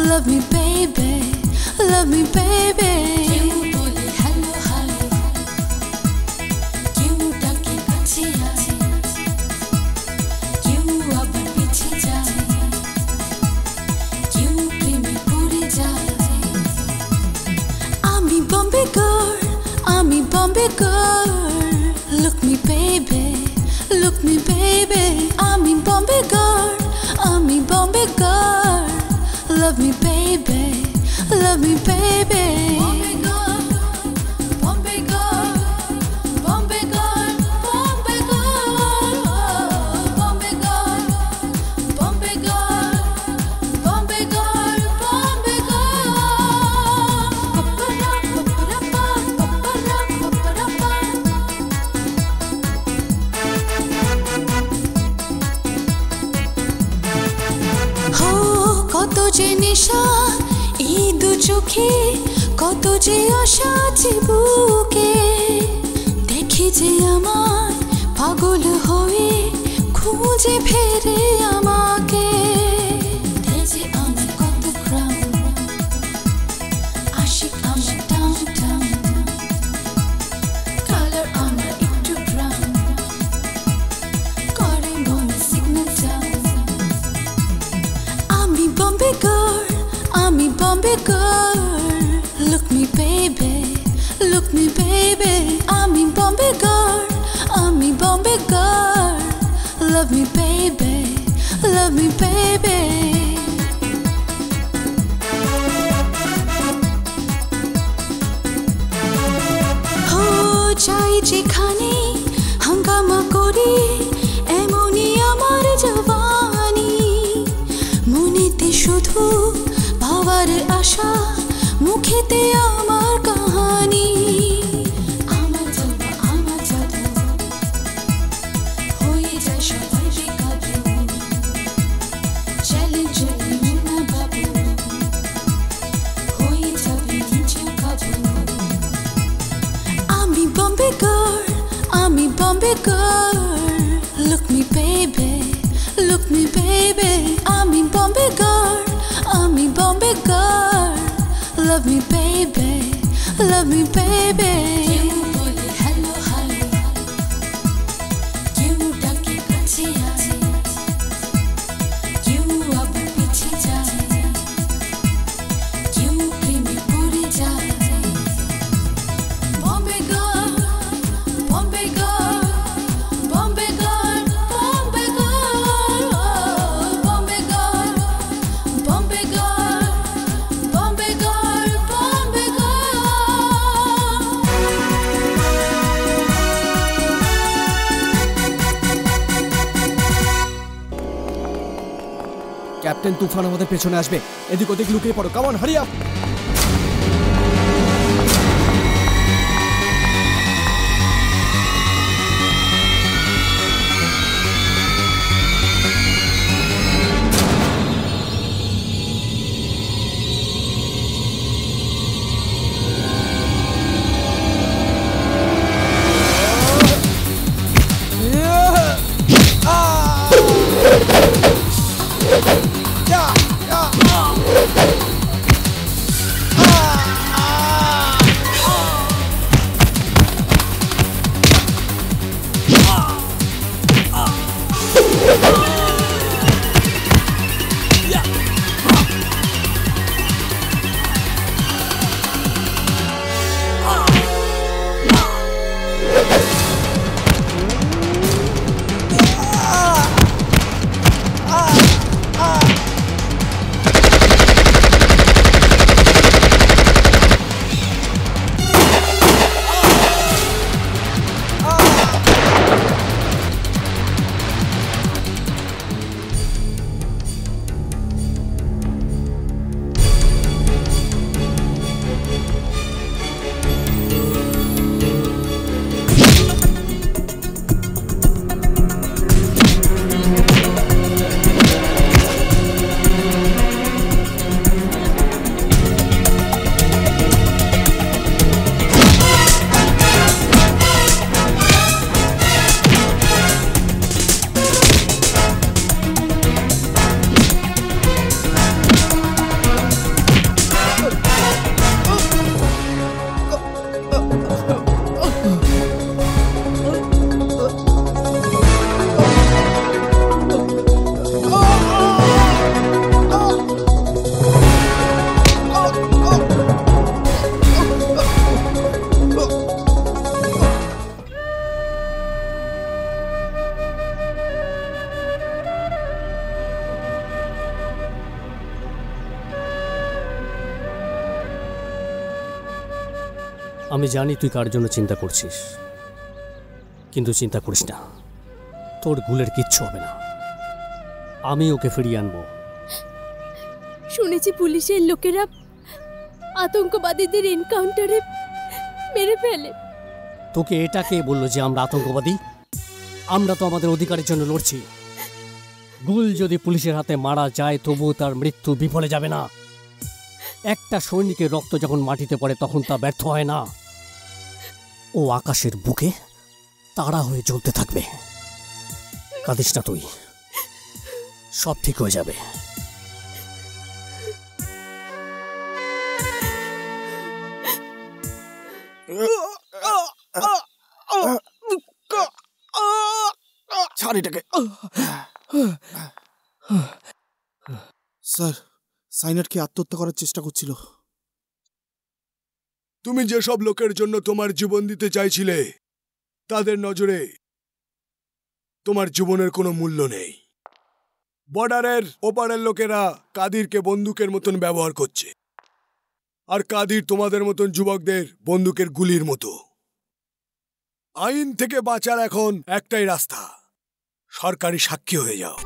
Love me baby, love me baby. क्यों बोले hello hello, क्यों डाके काछे आए, क्यों आबार पीछे जाए, क्यों प्रेमे पड़े जाए। आमी Bombay girl, आमी Bombay girl. Look me baby, look me baby. आमी Bombay girl, आमी Bombay girl. Love me baby, love me baby. Bombay girl, Bombay girl, Bombay girl, Bombay girl, Bombay girl, Bombay girl, Bombay girl, Bombay girl. Papara, papara, papara, papara, ho. কত যে নেশা এই দু চোখে, কত যে আশা আছে বুকে, দেখে যে আমার পাগল হয়ে খুঁজে ফেরে আমাকে। যে আমার কত ক্রাউন, আশিক আমার টাউন টাউন, কালার আমার একটু ব্রাউন, করে মনে সিগন্যাল টাউন। আমি Bombay girl, আমি Bombay girl. Look me baby, look me baby. আমি Bombay girl, আমি Bombay girl. Love me baby, love me baby. হো চাই যেখানে হাঙ্গামা করি, এমনই আমার জওয়ানি। মনেতে শুধু পাওয়ার আশা, মুখেতে আমার কাহানি। আমার জাদু, আমার জাদু হয়ে যায় সবাই বেকাবু। চ্যালেঞ্জ না বাবু, হয়ে যাবে নিচে কাবু। আমি Bombay girl, আমি Bombay girl. Look me baby, look me baby. আমি Bombay girl, আমি Bombay girl. Love me baby, love me baby. क्यों बोले hello hello, क्यों डाके काछे आए, क्यों आबार पीछे जाए, क्यों प्रेमे पड़े जाए। Bombay girl, Bombay girl, Bombay girl, Bombay girl, Bombay girl, Bombay girl, Bombay girl, Bombay girl. Captain Toofan আমাদের পেছনে আসবে, এদিক ওদিক লুকিয়ে পড়ো। Come on, hurry up. আমি জানি তুই কার জন্য চিন্তা করছিস, কিন্তু চিন্তা করিস না, তোর গুলের কিচ্ছু হবে না। আমি ওকে ফিরিয়ে আনবো। শুনেছি পুলিশের লোকেরা আতঙ্কবাদীদের এনকাউন্টারে মেরে ফেলে। তোকে এটা কে বললো যে আমরা আতঙ্কবাদী? আমরা তো আমাদের অধিকারের জন্য লড়ছি। গুল যদি পুলিশের হাতে মারা যায় তবুও তার মৃত্যু বিফলে যাবে না। একটা সৈনিকের রক্ত যখন মাটিতে পড়ে তখন তা ব্যর্থ হয় না, ও আকাশের বুকে তারা হয়ে জ্বলতে থাকবে। কাঁদিস না তুই, সব ঠিক হয়ে যাবে। ছাড় এটাকে। স্যার, সাইনাটকে আত্মহত্যা করার চেষ্টা করছিল। তুমি যেসব লোকের জন্য তোমার জীবন দিতে চাইছিলে তাদের নজরে তোমার জীবনের কোনো মূল্য নেই। বর্ডারের ওপারের লোকেরা কাদিরকে বন্দুকের মতন ব্যবহার করছে, আর কাদির তোমাদের মতন যুবকদের বন্দুকের গুলির মতো। আইন থেকে বাঁচার এখন একটাই রাস্তা, সরকারি সাক্ষী হয়ে যাও।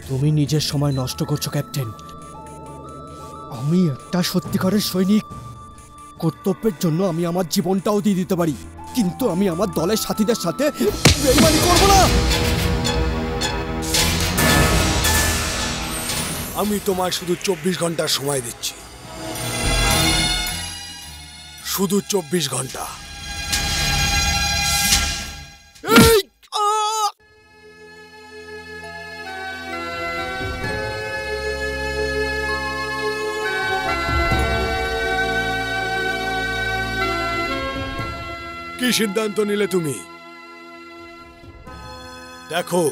তুমি নিজের সময় নষ্ট করছো ক্যাপ্টেন। আমি একটা সত্যিকারের সৈনিক, কর্তব্যের জন্য আমি আমার জীবনটাও দিয়ে দিতে পারি, কিন্তু আমি আমার দলের সাথীদের সাথে বেইমানি করব না। আমি তোমায় শুধু 24 ঘন্টার সময় দিচ্ছি, শুধু 24 ঘন্টা। কি সিদ্ধান্ত নিলে তুমি? দেখো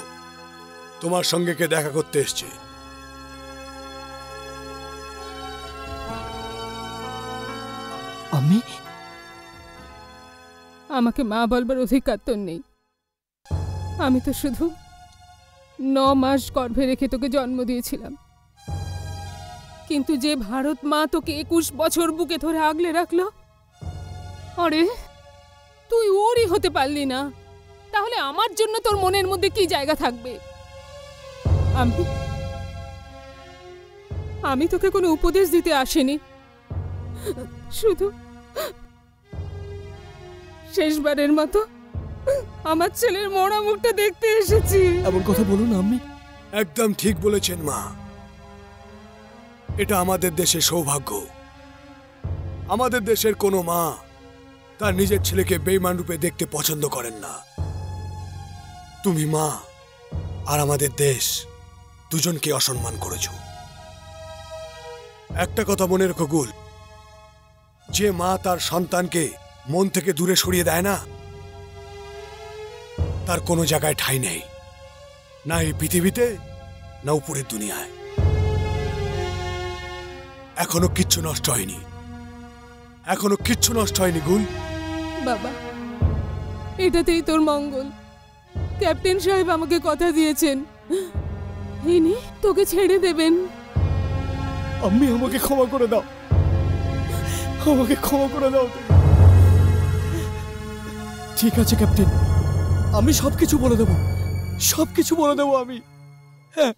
তোমার সঙ্গে কে দেখা করতে এসছে। আমি? আমাকে মা বলবার অধিকার তো নেই। আমি তো শুধু 9 মাস গর্ভে রেখে তোকে জন্ম দিয়েছিলাম, কিন্তু যে ভারত মা তোকে 21 বছর বুকে ধরে আগলে রাখলো, আরে তুই ওরই হতে পারলি না, তাহলে আমার জন্য তোর মনের মধ্যে কি জায়গা থাকবে? আমি তোকে কোনো উপদেশ দিতে আসিনি, শুধু শেষবারের মতো আমার ছেলের মরা মুখটা দেখতে এসেছি। এমন কথা বলুন আম্মি। একদম ঠিক বলেছেন মা, এটা আমাদের দেশের সৌভাগ্য। আমাদের দেশের কোনো মা তার নিজের ছেলেকে বেঈমান রূপে দেখতে পছন্দ করেন না। তুমি মা আর আমাদের দেশ দুজনকে অসম্মান করেছ। একটা কথা মনে রেখো গুল, যে মা তার সন্তানকে মন থেকে দূরে সরিয়ে দেয় না, তার কোনো জায়গায় ঠাঁই নেই, না এই পৃথিবীতে না উপরের দুনিয়ায়। এখনো কিচ্ছু নষ্ট হয়নি, এখনো কিচ্ছু নষ্ট হয়নি গুল। বাবা, এটাতেই তোর মঙ্গল। ক্যাপ্টেন সাহেব আমাকে কথা দিয়েছেন, ইনি তোকে ছেড়ে দেবেন। আম্মি, আমাকে ক্ষমা করে দাও, আমাকে ক্ষমা করে দাও। ঠিক আছে ক্যাপ্টেন, আমি সবকিছু বলে দেবো, সবকিছু বলে দেবো আমি। হ্যাঁ।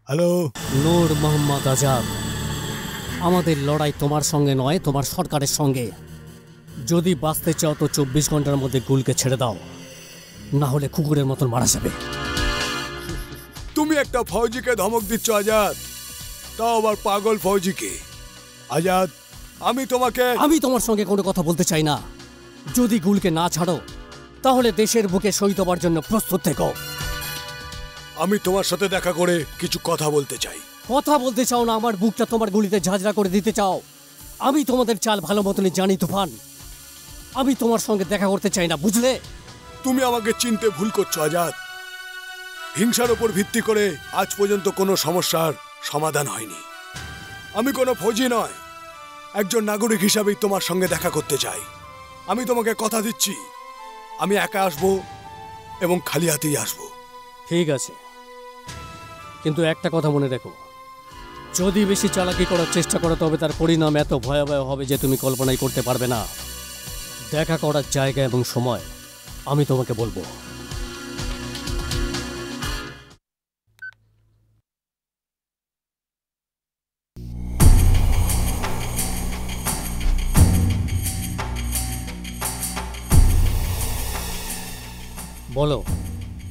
হ্যালো, নূর মোহাম্মদ আজাদ, আমাদের লড়াই তোমার সঙ্গে নয়, তোমার সরকারের সঙ্গে। যদি বাঁচতে চাও তো 24 ঘন্টার মধ্যে গুলকে ছেড়ে দাও, না হলে কুকুরের মতন মারা যাবে। তুমি একটা ফৌজিকে ধমক দিচ্ছ আজাদ, তাও আবার পাগল ফৌজিকে। আজাদ, আমি তোমার সঙ্গে কোনো কথা বলতে চাই না। যদি গুলকে না ছাড়ো তাহলে দেশের বুকে শহীদ হবার জন্য প্রস্তুত থেকো। আমি তোমার সাথে দেখা করে কিছু কথা বলতে চাই। কথা বলতে চাও না, আমার বুকটা তোমার গুলিতে ঝাঁঝরা করে দিতে চাও। আমি তোমাদের চাল ভালো মতনই জানি তুফান, আমি তোমার সঙ্গে দেখা করতে চাই না, বুঝলে? তুমি আমাকে চিনতে ভুল করছো আজাদ। হিংসার উপর ভিত্তি করে আজ পর্যন্ত কোনো সমস্যার সমাধান হয়নি। আমি কোনো ফৌজি নয়, একজন নাগরিক হিসাবেই তোমার সঙ্গে দেখা করতে চাই। আমি তোমাকে কথা দিচ্ছি, আমি একা আসবো এবং খালি হাতেই আসবো। ঠিক আছে, কিন্তু একটা কথা মনে রেখো, যদি বেশি চালাকি করার চেষ্টা করো তবে তার পরিণাম এত ভয়াবহ হবে যে তুমি কল্পনাই করতে পারবে না। দেখা করার জায়গা এবং সময় আমি তোমাকে বলবো। বলো,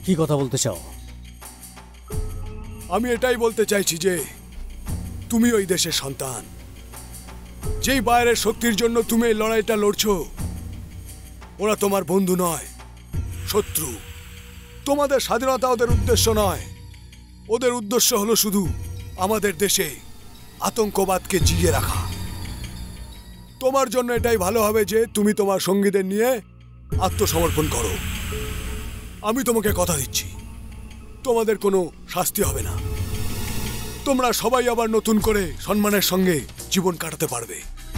কি কথা বলতে চাও? আমি এটাই বলতে চাইছি যে তুমি ওই দেশের সন্তান। যেই বাইরের শক্তির জন্য তুমি এই লড়াইটা লড়ছো, ওরা তোমার বন্ধু নয়, শত্রু। তোমাদের স্বাধীনতা ওদের উদ্দেশ্য নয়, ওদের উদ্দেশ্য হলো শুধু আমাদের দেশে আতঙ্কবাদকে জিইয়ে রাখা। তোমার জন্য এটাই ভালো হবে যে তুমি তোমার সঙ্গীদের নিয়ে আত্মসমর্পণ করো। আমি তোমাকে কথা দিচ্ছি, তোমাদের কোনো শাস্তি হবে না। তোমরা সবাই আবার নতুন করে সম্মানের সঙ্গে জীবন কাটাতে পারবে।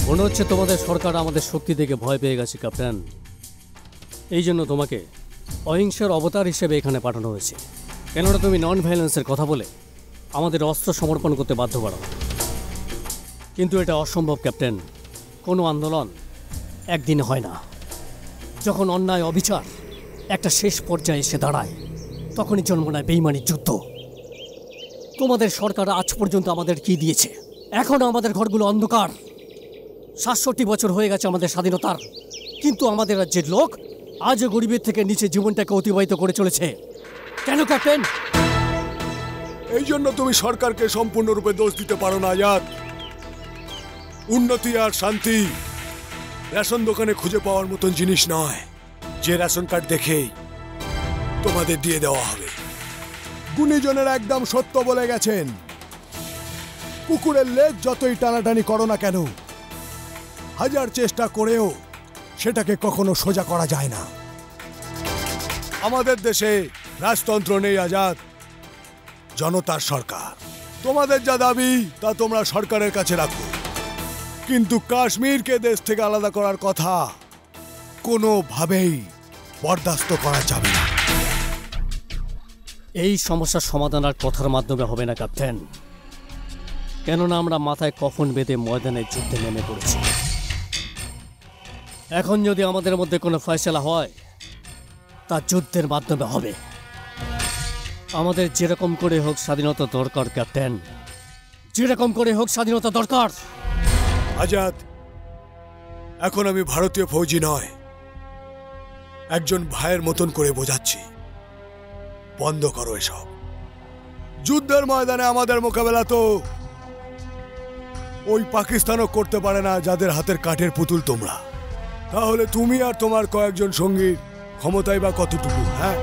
মনে হচ্ছে তোমাদের সরকার আমাদের শক্তি দেখে ভয় পেয়ে গেছে ক্যাপ্টেন। এই জন্য তোমাকে অহিংসার অবতার হিসেবে এখানে পাঠানো হয়েছে। কেননা তুমি নন ভায়োলেন্সের কথা বলে আমাদের অস্ত্র সমর্পণ করতে বাধ্য করো। কিন্তু এটা অসম্ভব ক্যাপ্টেন। কোনো আন্দোলন একদিনে হয় না। যখন অন্যায় অবিচার একটা শেষ পর্যায়ে এসে দাঁড়ায়, তখনই জন্ম নেয় বেইমানির যুদ্ধ। তোমাদের সরকার আজ পর্যন্ত আমাদের কি দিয়েছে? এখনো আমাদের ঘরগুলো অন্ধকার। ৬৭ বছর হয়ে গেছে আমাদের স্বাধীনতার, কিন্তু আমাদের রাজ্যের লোক আজও গরিবের থেকে নিচে জীবনটাকে অতিবাহিত করে চলেছে। কেন ক্যাপ্টেন? এই জন্য তুমি সরকারকে সম্পূর্ণরূপে দোষ দিতে পারো না আজাদ। উন্নতি আর শান্তি রেশন দোকানে খুঁজে পাওয়ার মতন জিনিস নয় যে রেশন কার্ড দেখেই তোমাদের দিয়ে দেওয়া হবে। গুণীজনের একদম সত্য বলে গেছেন, কুকুরের লেজ যতই টানাটানি করো না কেন, হাজার চেষ্টা করেও সেটাকে কখনো সোজা করা যায় না। আমাদের দেশে রাজতন্ত্র নেই আজাদ, জনতার সরকার। তোমাদের যা দাবি তা তোমরা সরকারের কাছে রাখো, কিন্তু কাশ্মীরকে দেশ থেকে আলাদা করার কথা কোনোভাবেই বরদাস্ত করা যাবে না। এই সমস্যার সমাধান আর কথার মাধ্যমে হবে না ক্যাপ্টেন, কেননা আমরা মাথায় কফন বেঁধে ময়দানে যুদ্ধে নেমে পড়েছি। এখন যদি আমাদের মধ্যে কোনো ফয়সালা হয়, তা যুদ্ধের মাধ্যমে হবে। আমাদের যেরকম করে হোক স্বাধীনতা দরকার ক্যাপ্টেন, যেরকম করে হোক স্বাধীনতা দরকার। আজাদ, এখন আমি ভারতীয় ফৌজি নয়, একজন ভাইয়ের মতন করে বোঝাচ্ছি। বন্ধ করো এসব। যুদ্ধের ময়দানে আমাদের মোকাবেলা তো ওই পাকিস্তানও করতে পারে না যাদের হাতের কাঠের পুতুল তোমরা। তাহলে তুমি আর তোমার কয়েকজন সঙ্গীর ক্ষমতাই বা কতটুকু? হ্যাঁ,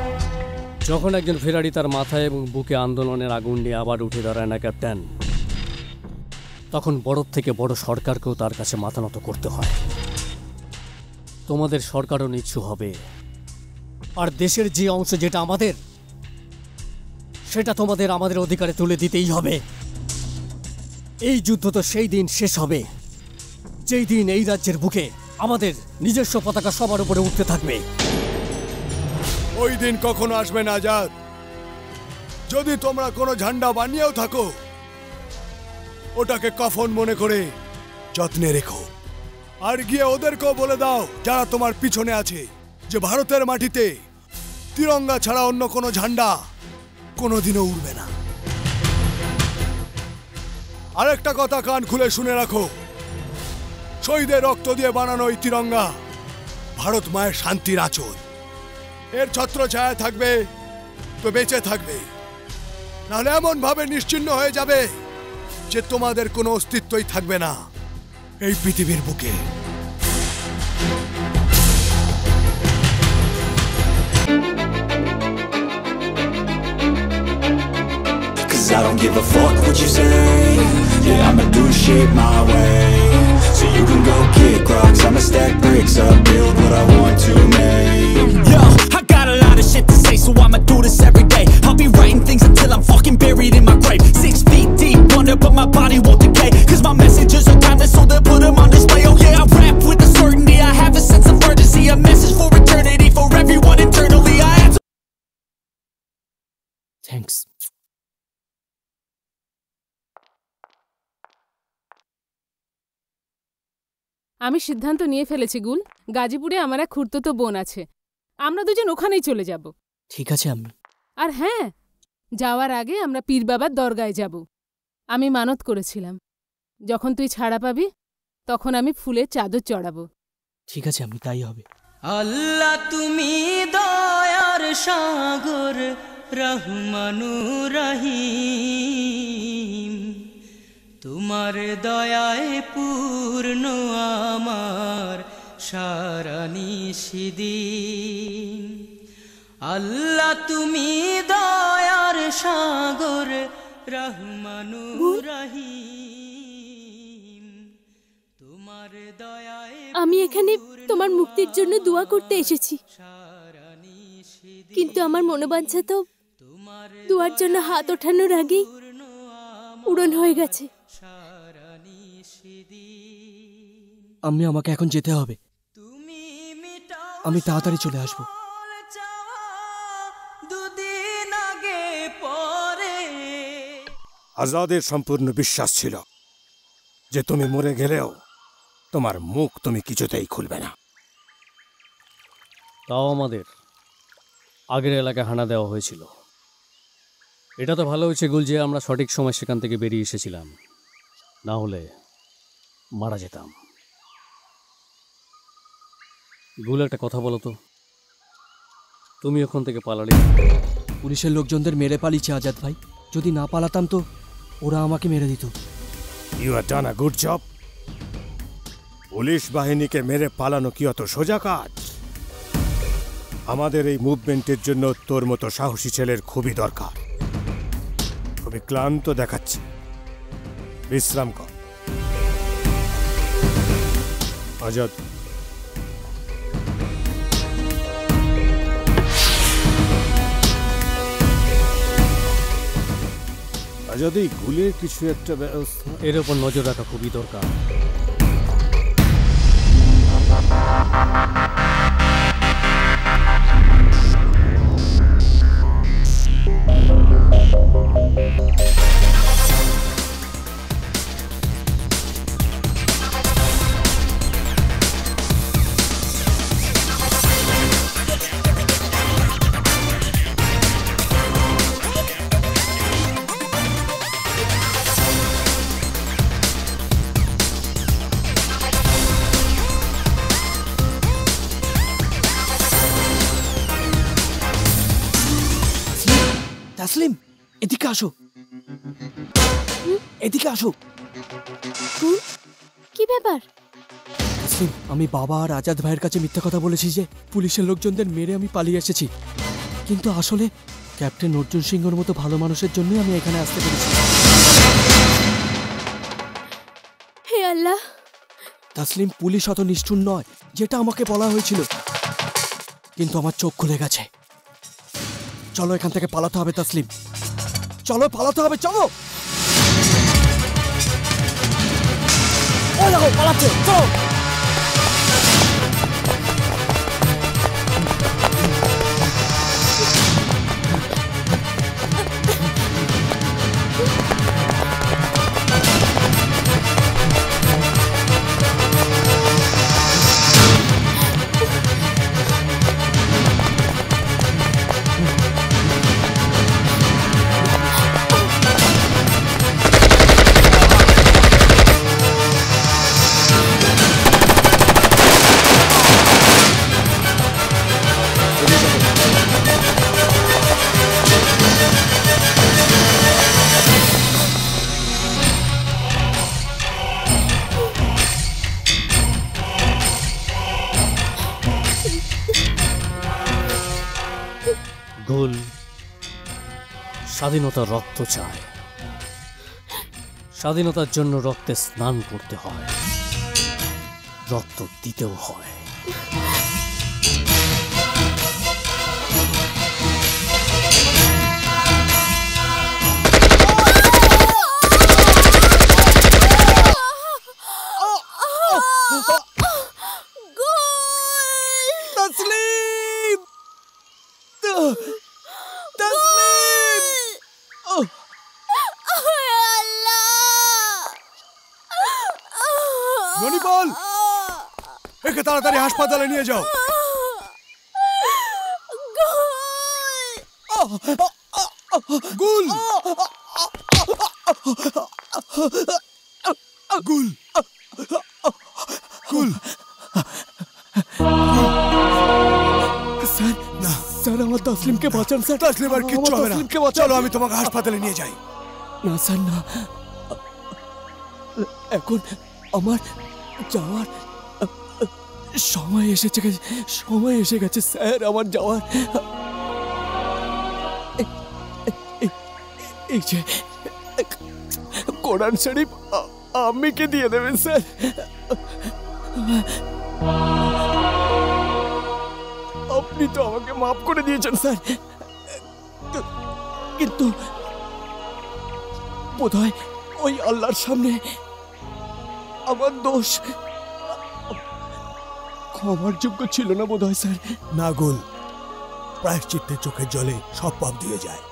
যখন একজন ফেরারি তার মাথায় এবং বুকে আন্দোলনের আগুন নিয়ে আবার উঠে দাঁড়ায় না ক্যাপ্টেন, তখন বড় থেকে বড় সরকারকেও তার কাছে মাথা নত করতে হয়। তোমাদের সরকারও নিচ্ছু হবে, আর দেশের যে অংশ যেটা আমাদের, সেটা তোমাদের আমাদের অধিকারে তুলে দিতেই হবে। এই যুদ্ধ তো সেই দিন শেষ হবে যেই দিন এই রাজ্যের বুকে আমাদের নিজস্ব পতাকা সবার উপরে উঠতে থাকবে। ওই দিন কখনো আসবে না আজাদ। যদি তোমরা কোনো ঝান্ডা বানিয়েও থাকো, ওটাকে কফন মনে করে যত্নে রেখো। আর গিয়ে ওদেরকেও বলে দাও যারা তোমার পিছনে আছে যে ভারতের মাটিতে তিরঙ্গা ছাড়া অন্য কোনো ঝান্ডা কোনোদিনও উড়বে না। আরেকটা কথা কান খুলে শুনে রাখো, শহীদের রক্ত দিয়ে বানানো এই তিরঙ্গা ভারত মায়ের শান্তির আঁচল। এর ছত্রছায়া থাকবে তো বেঁচে থাকবে, নাহলে এমন ভাবে নিশ্চিহ্ন হয়ে যাবে যে তোমাদের কোনো অস্তিত্বই থাকবে না এই পৃথিবীর বুকে। I don't give a fuck what you say. Yeah, I'ma do shit my way. So you can go kick rocks, I'ma stack bricks up, build what I want to make. Yo, I got a lot of shit to say, so I'ma do this every day. I'll be writing things until I'm fucking buried in my grave. 6 feet deep under, but my body won't decay. Cause my messages are timeless, so they'll put them on display. Oh yeah, I rap with a certainty, I have a sense of urgency. A message for eternity, for everyone internally. I have to... Thanks. আমি সিদ্ধান্ত নিয়ে ফেলেছি গুল, গাজীপুরে আমার এক খুড়তুতো বোন আছে, আমরা দুজন ওখানেই চলে যাব। ঠিক আছে আম্মি। আর হ্যাঁ, যাওয়ার আগে আমরা পীর বাবার দরগায় যাব। আমি মানত করেছিলাম যখন তুই ছাড়া পাবি তখন আমি ফুলের চাদর চড়াবো। ঠিক আছে আম্মি, তাই হবে। আল্লাহ তুমি দয়ার সাগর রহমানুর রহিম, তোমার দয়ায় পূর্ণ আমার সারা নিশিদিন। আল্লাহ তুমি দয়ার সাগর রহমানুর রহিম, তোমার দয়ায় আমি এখানে তোমার মুক্তির জন্য দোয়া করতে এসেছি, কিন্তু আমার মনোবাঞ্ছা তো দোয়ার জন্য হাত ওঠানোর আগেই পূরণ হয়ে গেছে। আম্মি, আমাকে এখন যেতে হবে, আমি তাড়াতাড়ি চলে আসবো। আজাদের সম্পূর্ণ বিশ্বাস ছিল যে তুমি মরে গেলেও তোমার মুখ তুমি কিছুতেই খুলবে না। তাও আমাদের আগের এলাকায় হানা দেওয়া হয়েছিল। এটা তো ভালো হয়েছে গুল যে আমরা সঠিক সময় সেখান থেকে বেরিয়ে এসেছিলাম, না হলে মারা যেতাম। গুল, একটা কথা বলো তো, তুমি ওখান থেকে পালালে? পুলিশের লোকজনদের মেরে পালিয়েছে আজাদ ভাই, যদি না পালাতাম তো ওরা আমাকে মেরে দিত। You are done a good job. Police বাহিনীকে মেরে পালানো কি অত সোজা কাজ? আমাদের এই মুভমেন্টের জন্য তোর মতো সাহসী ছেলের খুবই দরকার। খুবই ক্লান্ত দেখাচ্ছে, বিশ্রাম কর। আজাদ, আজাদ, এই গুলের কিছু একটা ব্যবস্থা, এর উপর নজর রাখা খুবই দরকার। তাসলিম, এদিকে আসো, এদিকে আসো। কি ব্যাপার? তাসলিম, আমি বাবা আর আজাদ ভাইয়ের কাছে মিথ্যা কথা বলেছি যে পুলিশের লোকজনদের মেরে আমি পালিয়ে এসেছি, কিন্তু আসলে ক্যাপ্টেন অর্জুন সিংহর মতো ভালো মানুষের জন্যই আমি এখানে আসতে পেরেছি। হে আল্লাহ! তাসলিম, পুলিশ অত নিষ্ঠুর নয় যেটা আমাকে বলা হয়েছিল, কিন্তু আমার চোখ খুলে গেছে। চলো এখান থেকে পালাতে হবে তাসলিম, চলো পালাতে হবে, চলো। পালাচ্ছে, চলো। গুল স্বাধীনতার রক্ত চায়, স্বাধীনতার জন্য রক্তে স্নান করতে হয়, রক্ত দিতেও হয়। তাসলিম, তাসলিম, ননি বল, একে তাড়াতাড়ি হাসপাতালে নিয়ে যাও। গুল গুল গুল স্যার না স্যার, আমার তসলিমকে বাঁচান স্যার। তসলিম আর কিচ্ছু হবে না, চলো আমি তোমাকে হাসপাতালে নিয়ে যাই। না স্যার না, এখন আমার যাওয়ার সময় এসে গেছে স্যার, আমার যাওয়ার। এই যে কোরআন শরীফ আম্মিকে দিয়ে দেবেন স্যার। আপনি তো আমাকে মাফ করে দিয়েছেন স্যার, কিন্তু বোধহয় ওই আল্লাহর সামনে আমার দোষ ক্ষমার যোগ্য ছিল না বোধহয় স্যার। না গুল, প্রায়শ্চিত্তের চোখের জলে সব পাপ দিয়ে যায়।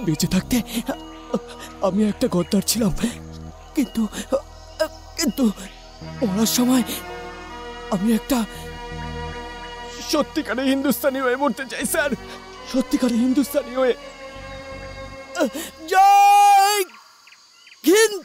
বেঁচে থাকতে আমি একটা গদ্দার ছিলাম, কিন্তু কিন্তু মরার সময় আমি একটা সত্যিকারের হিন্দুস্তানি হয়ে মরতে চাই স্যার, সত্যিকারের হিন্দুস্তানি হয়ে। জয় হিন্দ।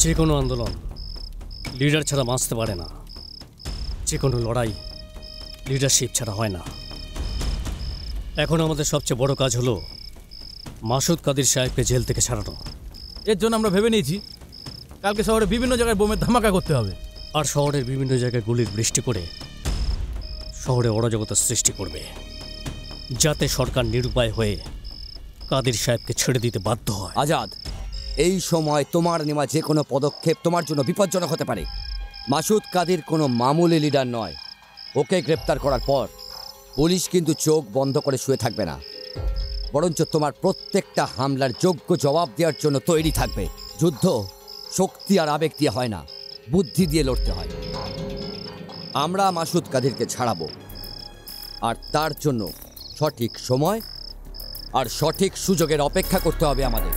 যে কোনো আন্দোলন লিডার ছাড়া বাঁচতে পারে না, যে কোনো লড়াই লিডারশিপ ছাড়া হয় না। এখন আমাদের সবচেয়ে বড় কাজ হলো মাসুদ কাদির সাহেবকে জেল থেকে ছাড়ানো। এর জন্য আমরা ভেবে নিয়েছি কালকে শহরে বিভিন্ন জায়গায় বোমের ধামাকা করতে হবে, আর শহরের বিভিন্ন জায়গায় গুলির বৃষ্টি করে শহরে অরাজকতার সৃষ্টি করবে, যাতে সরকার নিরুপায় হয়ে কাদির সাহেবকে ছেড়ে দিতে বাধ্য হয়। আজাদ, এই সময় তোমার নেওয়া যে কোনো পদক্ষেপ তোমার জন্য বিপজ্জনক হতে পারে। মাসুদ কাদির কোনো মামুলি লিডার নয়। ওকে গ্রেপ্তার করার পর পুলিশ কিন্তু চোখ বন্ধ করে শুয়ে থাকবে না, বরঞ্চ তোমার প্রত্যেকটা হামলার যোগ্য জবাব দেওয়ার জন্য তৈরি থাকবে। যুদ্ধ শক্তি আর আবেগ দিয়ে হয় না, বুদ্ধি দিয়ে লড়তে হয়। আমরা মাসুদ কাদিরকে ছাড়াবো, আর তার জন্য সঠিক সময় আর সঠিক সুযোগের অপেক্ষা করতে হবে আমাদের।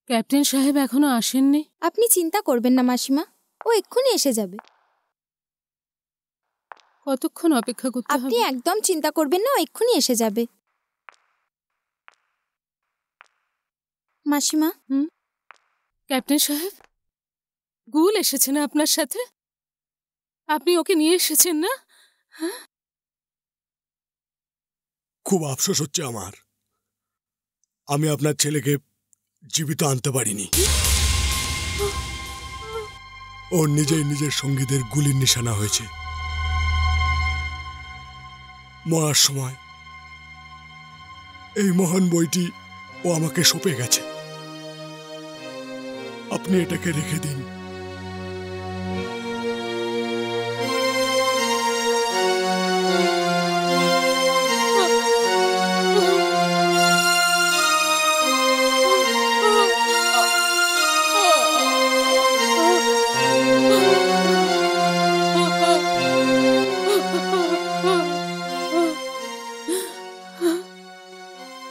ক্যাপ্টেন সাহেব এখনো আসেননি? আপনি চিন্তা করবেন না মাসিমা, ও এক্ষুনি এসে যাবে। কতক্ষণ অপেক্ষা করতে হবে? আপনি একদম চিন্তা করবেন না, ও এক্ষুনি এসে যাবে। মাসিমা। ক্যাপ্টেন সাহেব, গুল এসেছে না আপনার সাথে? আপনি ওকে নিয়ে এসেছেন না? খুব আফসোস হচ্ছে আমার, আমি আপনার ছেলেকে জীবিত আনতে পারিনি। ও নিজের সঙ্গীদের গুলির নিশানা হয়েছে। মরার সময় এই মহান বইটি ও আমাকে সঁপে গেছে। আপনি এটাকে রেখে দিন।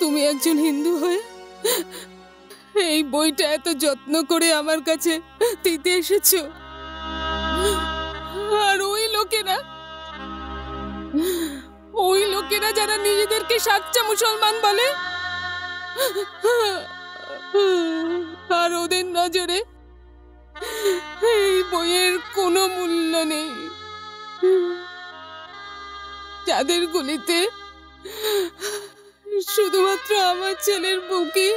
তুমি একজন হিন্দু হয়ে এই বইটা এত যত্ন করে আমার কাছে দিতে এসেছো, আর ওই লোকেরা যারা নিজেদেরকে সাচ্চা মুসলমান বলে, আর ওদের নজরে এই বইয়ের কোনো মূল্য নেই। যাদের গুলিতে শুধুমাত্র আমার ছেলের বুকে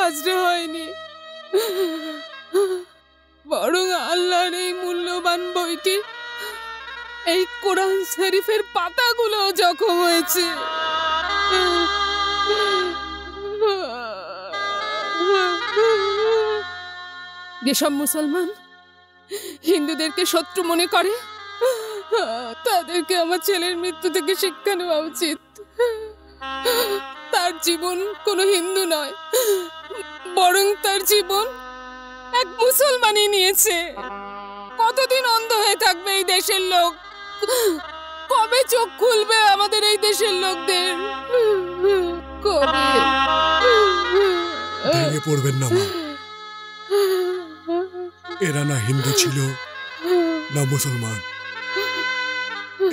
আজরা হয়নি, বরং আল্লাহর এই মূল্যবান বইটি, এই কোরআন শরীফের পাতাগুলো জখম হয়েছে। যেসব মুসলমান হিন্দুদেরকে শত্রু মনে করে তাদেরকে আমার ছেলের মৃত্যু থেকে শিক্ষা নেওয়া উচিত। তার জীবন কোনো হিন্দু নয়, বরং তার জীবন এক মুসলমানই নিয়েছে। কতদিন অন্ধ হয়ে থাকবে এই দেশের লোক? কবে চোখ খুলবে আমাদের এই দেশের লোকদের? কবে? ভেঙে পড়বেন না মা। এরা না হিন্দু ছিল না মুসলমান,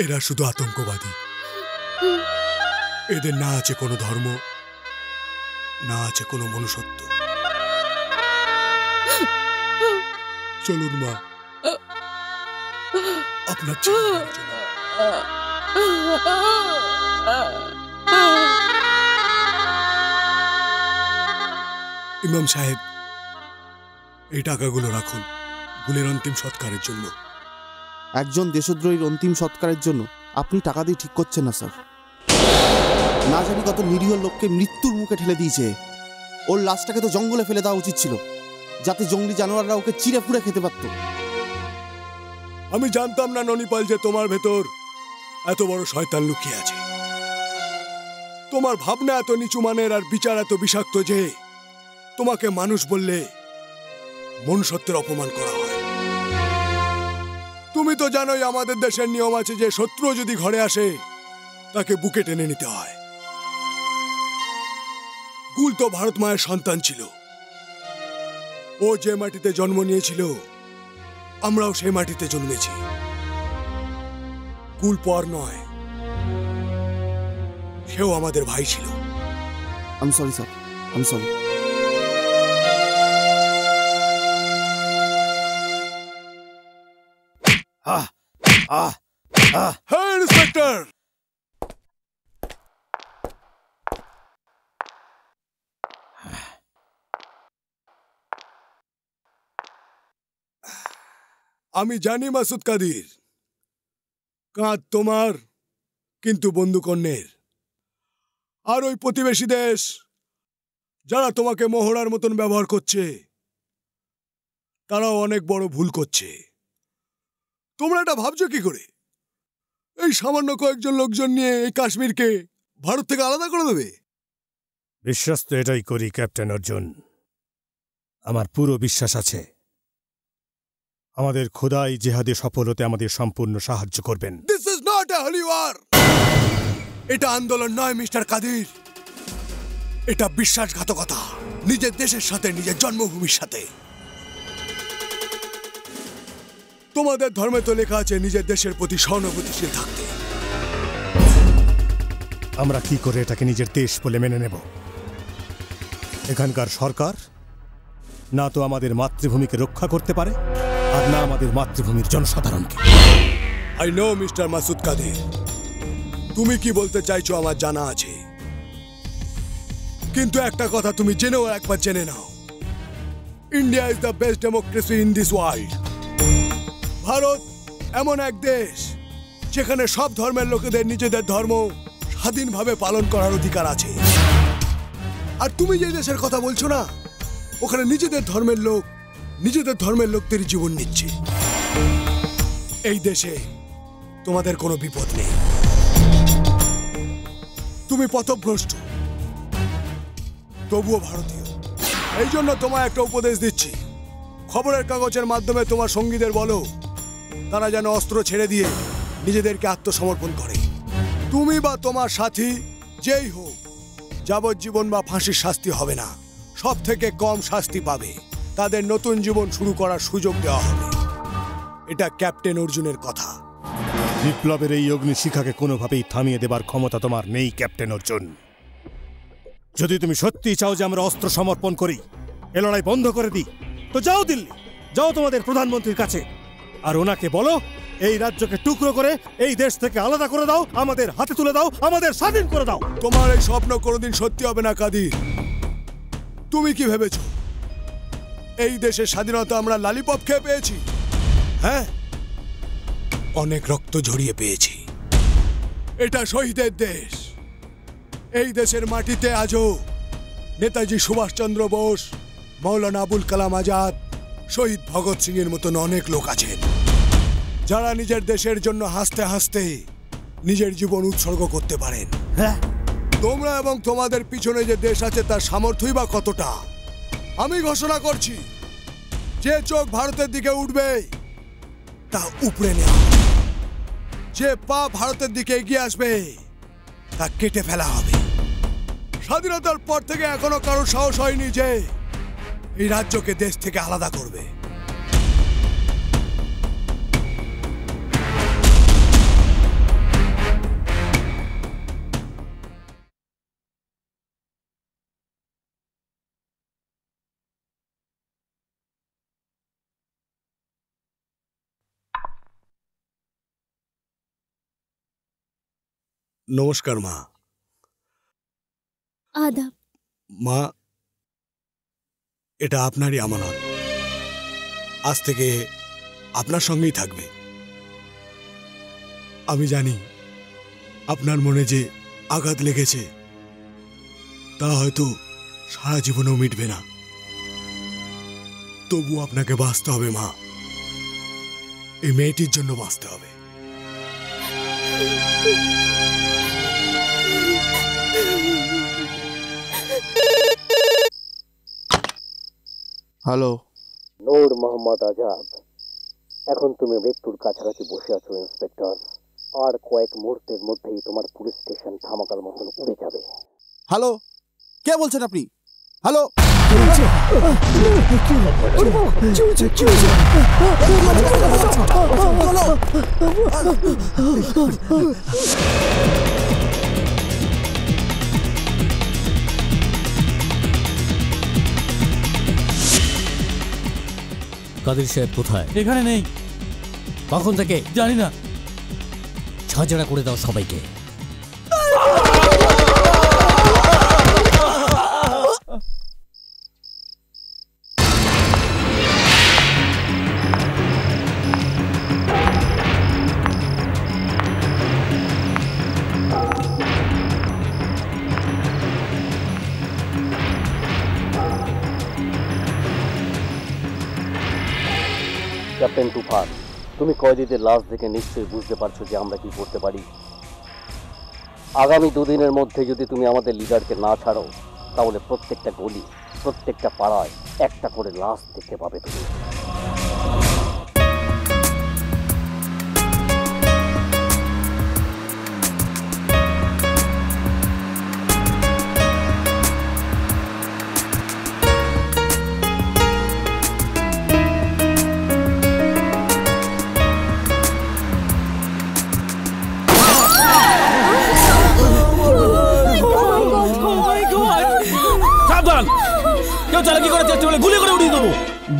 এরা শুধু আতঙ্কবাদী। এদের না আছে কোনো ধর্ম, না আছে কোনো মনুষ্যত্ব। চলুন মা, আপনার ইমাম সাহেব, এই টাকাগুলো রাখুন গুলের অন্তিম সৎকারের জন্য। একজন দেশদ্রোহীর অন্তিম সৎকারের জন্য আপনি টাকা দিয়ে ঠিক করছেন না স্যার। না জানি কত নিরীহ লোককে মৃত্যুর মুখে ঠেলে দিয়েছে। ওর লাশটাকে তো জঙ্গলে ফেলে দেওয়া উচিত ছিল, যাতে জঙ্গলি জানোয়াররা ওকে চিড়ে পুড়ে খেতে পারত। আমি জানতাম না ননিপাল যে তোমার ভেতর এত বড় শয়তান লুকিয়ে আছে। তোমার ভাবনা এত নিচু মানের আর বিচার এত বিষাক্ত যে তোমাকে মানুষ বললে মনুষ্যত্বের অপমান করা হয়। তুমি তো জানোই আমাদের দেশের নিয়ম আছে যে শত্রু যদি ঘরে আসে তাকে বুকে টেনে নিতে হয়। গুল তো ভারত মায়ের সন্তান ছিল। ও যে মাটিতে জন্ম নিয়েছিল আমরাও সেই মাটিতে জন্মেছি। গুল পর নয়, সেও আমাদের ভাই ছিল। I am sorry sir, I am sorry. Hey, Inspector! আমি জানি মাসুদ কাদির, কাঁধ তোমার কিন্তু বন্দুক অন্যের। আর ওই প্রতিবেশী দেশ যারা তোমাকে মোহরার মতন ব্যবহার করছে তারাও অনেক বড় ভুল করছে। তোমরা এটা ভাবছো কি করে? এই সামান্য কয়েকজন লোকজন নিয়ে এই কাশ্মীরকে ভারত থেকে আলাদা করে দেবে? বিশ্বাস তো এটাই করি ক্যাপ্টেন অর্জুন। আমার পুরো বিশ্বাস আছে আমাদের খোদাই জেহাদে সফল হতে আমাদের সম্পূর্ণ সাহায্য করবেন। This is not a holy war! এটা আন্দোলন নয় মিস্টার কাদির, এটা বিশ্বাসঘাতকতা নিজের দেশের সাথে, নিজের জন্মভূমির সাথে। তোমাদের ধর্মে তো লেখা আছে নিজের দেশের প্রতি সহানুভূতিশীল থাকতে। আমরা কি করে এটাকে নিজের দেশ বলে মেনে নেব? এখানকার সরকার না তো আমাদের মাতৃভূমিকে রক্ষা করতে পারে, আর না আমাদের মাতৃভূমির জনসাধারণকে। I know mister Masud Kadir, তুমি কি বলতে চাইছো আমার জানা আছে। কিন্তু একটা কথা তুমি জেনেও একবার জেনে নাও, India is the best democracy in this world. Bharat এমন এক দেশ যেখানে সব ধর্মের লোকেদের নিজেদের ধর্ম স্বাধীনভাবে পালন করার অধিকার আছে। আর তুমি যে দেশের কথা বলছো না, ওখানে নিজেদের ধর্মের লোক নিজেদের ধর্মের লোকদের জীবন নিচ্ছে। এই দেশে তোমাদের কোনো বিপদ নেই। তুমি পথভ্রষ্ট, তবুও ভারতীয়। এই জন্য তোমায় একটা উপদেশ দিচ্ছি, খবরের কাগজের মাধ্যমে তোমার সঙ্গীদের বলো তারা যেন অস্ত্র ছেড়ে দিয়ে নিজেদেরকে আত্মসমর্পণ করে। তুমি বা তোমার সাথী যেই হোক, যাবজ্জীবন বা ফাঁসির শাস্তি হবে না, সব থেকে কম শাস্তি পাবে। তাদের নতুন জীবন শুরু করার সুযোগ দেওয়া হবে। এটা ক্যাপ্টেন অর্জুনের কথা। বিপ্লবের এই অগ্নিশিখাকে কোনোভাবেই থামিয়ে দেবার ক্ষমতা তোমার নেই ক্যাপ্টেন অর্জুন। যদি তুমি সত্যি চাও যে আমরা অস্ত্র সমর্পণ করি, এ লড়াই বন্ধ করে দিই, তো যাও দিল্লি, যাও তোমাদের প্রধানমন্ত্রীর কাছে, আর ওনাকে বলো এই রাজ্যকে টুকরো করে এই দেশ থেকে আলাদা করে দাও, আমাদের হাতে তুলে দাও, আমাদের স্বাধীন করে দাও। তোমার এই স্বপ্ন কোনোদিন সত্যি হবে না কাদির। তুমি কি ভেবেছ এই দেশের স্বাধীনতা আমরা লালিপপ খেয়ে পেয়েছি? হ্যাঁ, অনেক রক্ত ঝরিয়ে পেয়েছি। এটা শহীদের দেশ। এই দেশের মাটিতে আজও নেতাজি সুভাষচন্দ্র বোস, মৌলানা আবুল কালাম আজাদ, শহীদ ভগৎ সিং এর মতন অনেক লোক আছেন। যারা নিজের দেশের জন্য হাসতে হাসতে নিজের জীবন উৎসর্গ করতে পারেন। তোমরা এবং তোমাদের পিছনে যে দেশ আছে তার সামর্থ্যই বা কতটা। আমি ঘোষণা করছি, যে চোখ ভারতের দিকে উঠবে তা উপড়ে নেওয়া, যে পা ভারতের দিকে এগিয়ে আসবে তা কেটে ফেলা হবে। স্বাধীনতার পর থেকে এখনো কারো সাহস হয়নি যে এই রাজ্যকে দেশ থেকে আলাদা করবে। নমস্কার মা। আদাব। মা, এটা আপনারই আমানত, আজ থেকে আপনার সঙ্গেই থাকবে। আমি জানি আপনার মনে যে আঘাত লেগেছে তা হয়তো সারা জীবনেও মিটবে না, তবু আপনাকে বাঁচতে হবে মা, এই মেয়েটির জন্য বাঁচতে হবে। হ্যালো, নূর মোহাম্মদ আজাদ, এখন তুমি মৃত্যুর কাছাকাছি বসে আছো ইন্সপেক্টর। আর কয়েক মুহূর্তের মধ্যেই তোমার পুলিশ স্টেশন ধামাকার মতন উড়ে যাবে। হ্যালো, কে বলছেন আপনি? হ্যালো, কাদের সাহেব কোথায়? এখানে নেই। কখন থেকে? জানি না। ঝাঁঝরা করে দাও সবাইকে। ক্যাপ্টেন তুফান, তুমি কয়েদিদের লাশ দেখে নিশ্চয়ই বুঝতে পারছো যে আমরা কি করতে পারি। আগামী দুদিনের মধ্যে যদি তুমি আমাদের লিডারকে না ছাড়ো তাহলে প্রত্যেকটা গলি, প্রত্যেকটা পাড়ায় একটা করে লাশ দেখতে পাবে তুমি।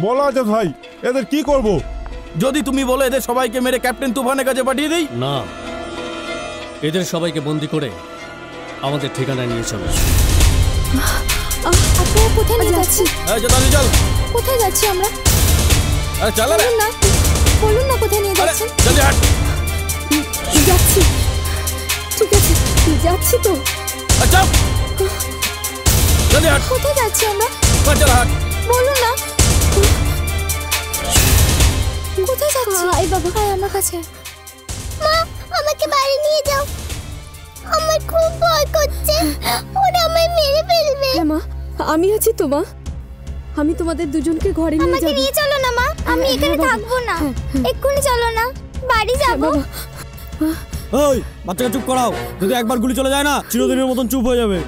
বলা আছে ভাই, এদের কি করব? যদি তুমি বলো এদের সবাইকে মেরে ক্যাপ্টেন তুফানের কাছে পাঠিয়ে দিই। না, এদের সবাইকে বন্দি করে আমাদের ঠিকানায় নিয়ে চলো। আপনারা কোথায় নিয়ে যাচ্ছেন? চল। কোথায় যাচ্ছি আমরা? চল না, বলুন না কোথায় নিয়ে যাচ্ছেন? জলদি হাট। যাচ্ছি। ঠিক আছে, যাচ্ছি তো। আচ্ছা, জলদি হাট। কোথায় যাচ্ছি আমরা? চল হাট। বলুন না কোথায় যাচ্ছি? এই বাবা, আয় আমার কাছে। মা, আমাকে বাড়ি নিয়ে যাও, আমার খুব ভয় করছে, ওরা আমায় মেরে ফেলবে। হ্যাঁ মা, আমি আছি তো মা, আমি তোমাদের দুজনকে ঘরে নিয়ে যাব। আমাকে নিয়ে চলো না মা, আমি এখানে থাকবো না, এক্ষুনি চলো না, বাড়ি যাবো। ওই বাচ্চাকে চুপ করাও, যদি একবার গুলি চলে যায় না চিরদিনের মতন চুপ হয়ে যাবে।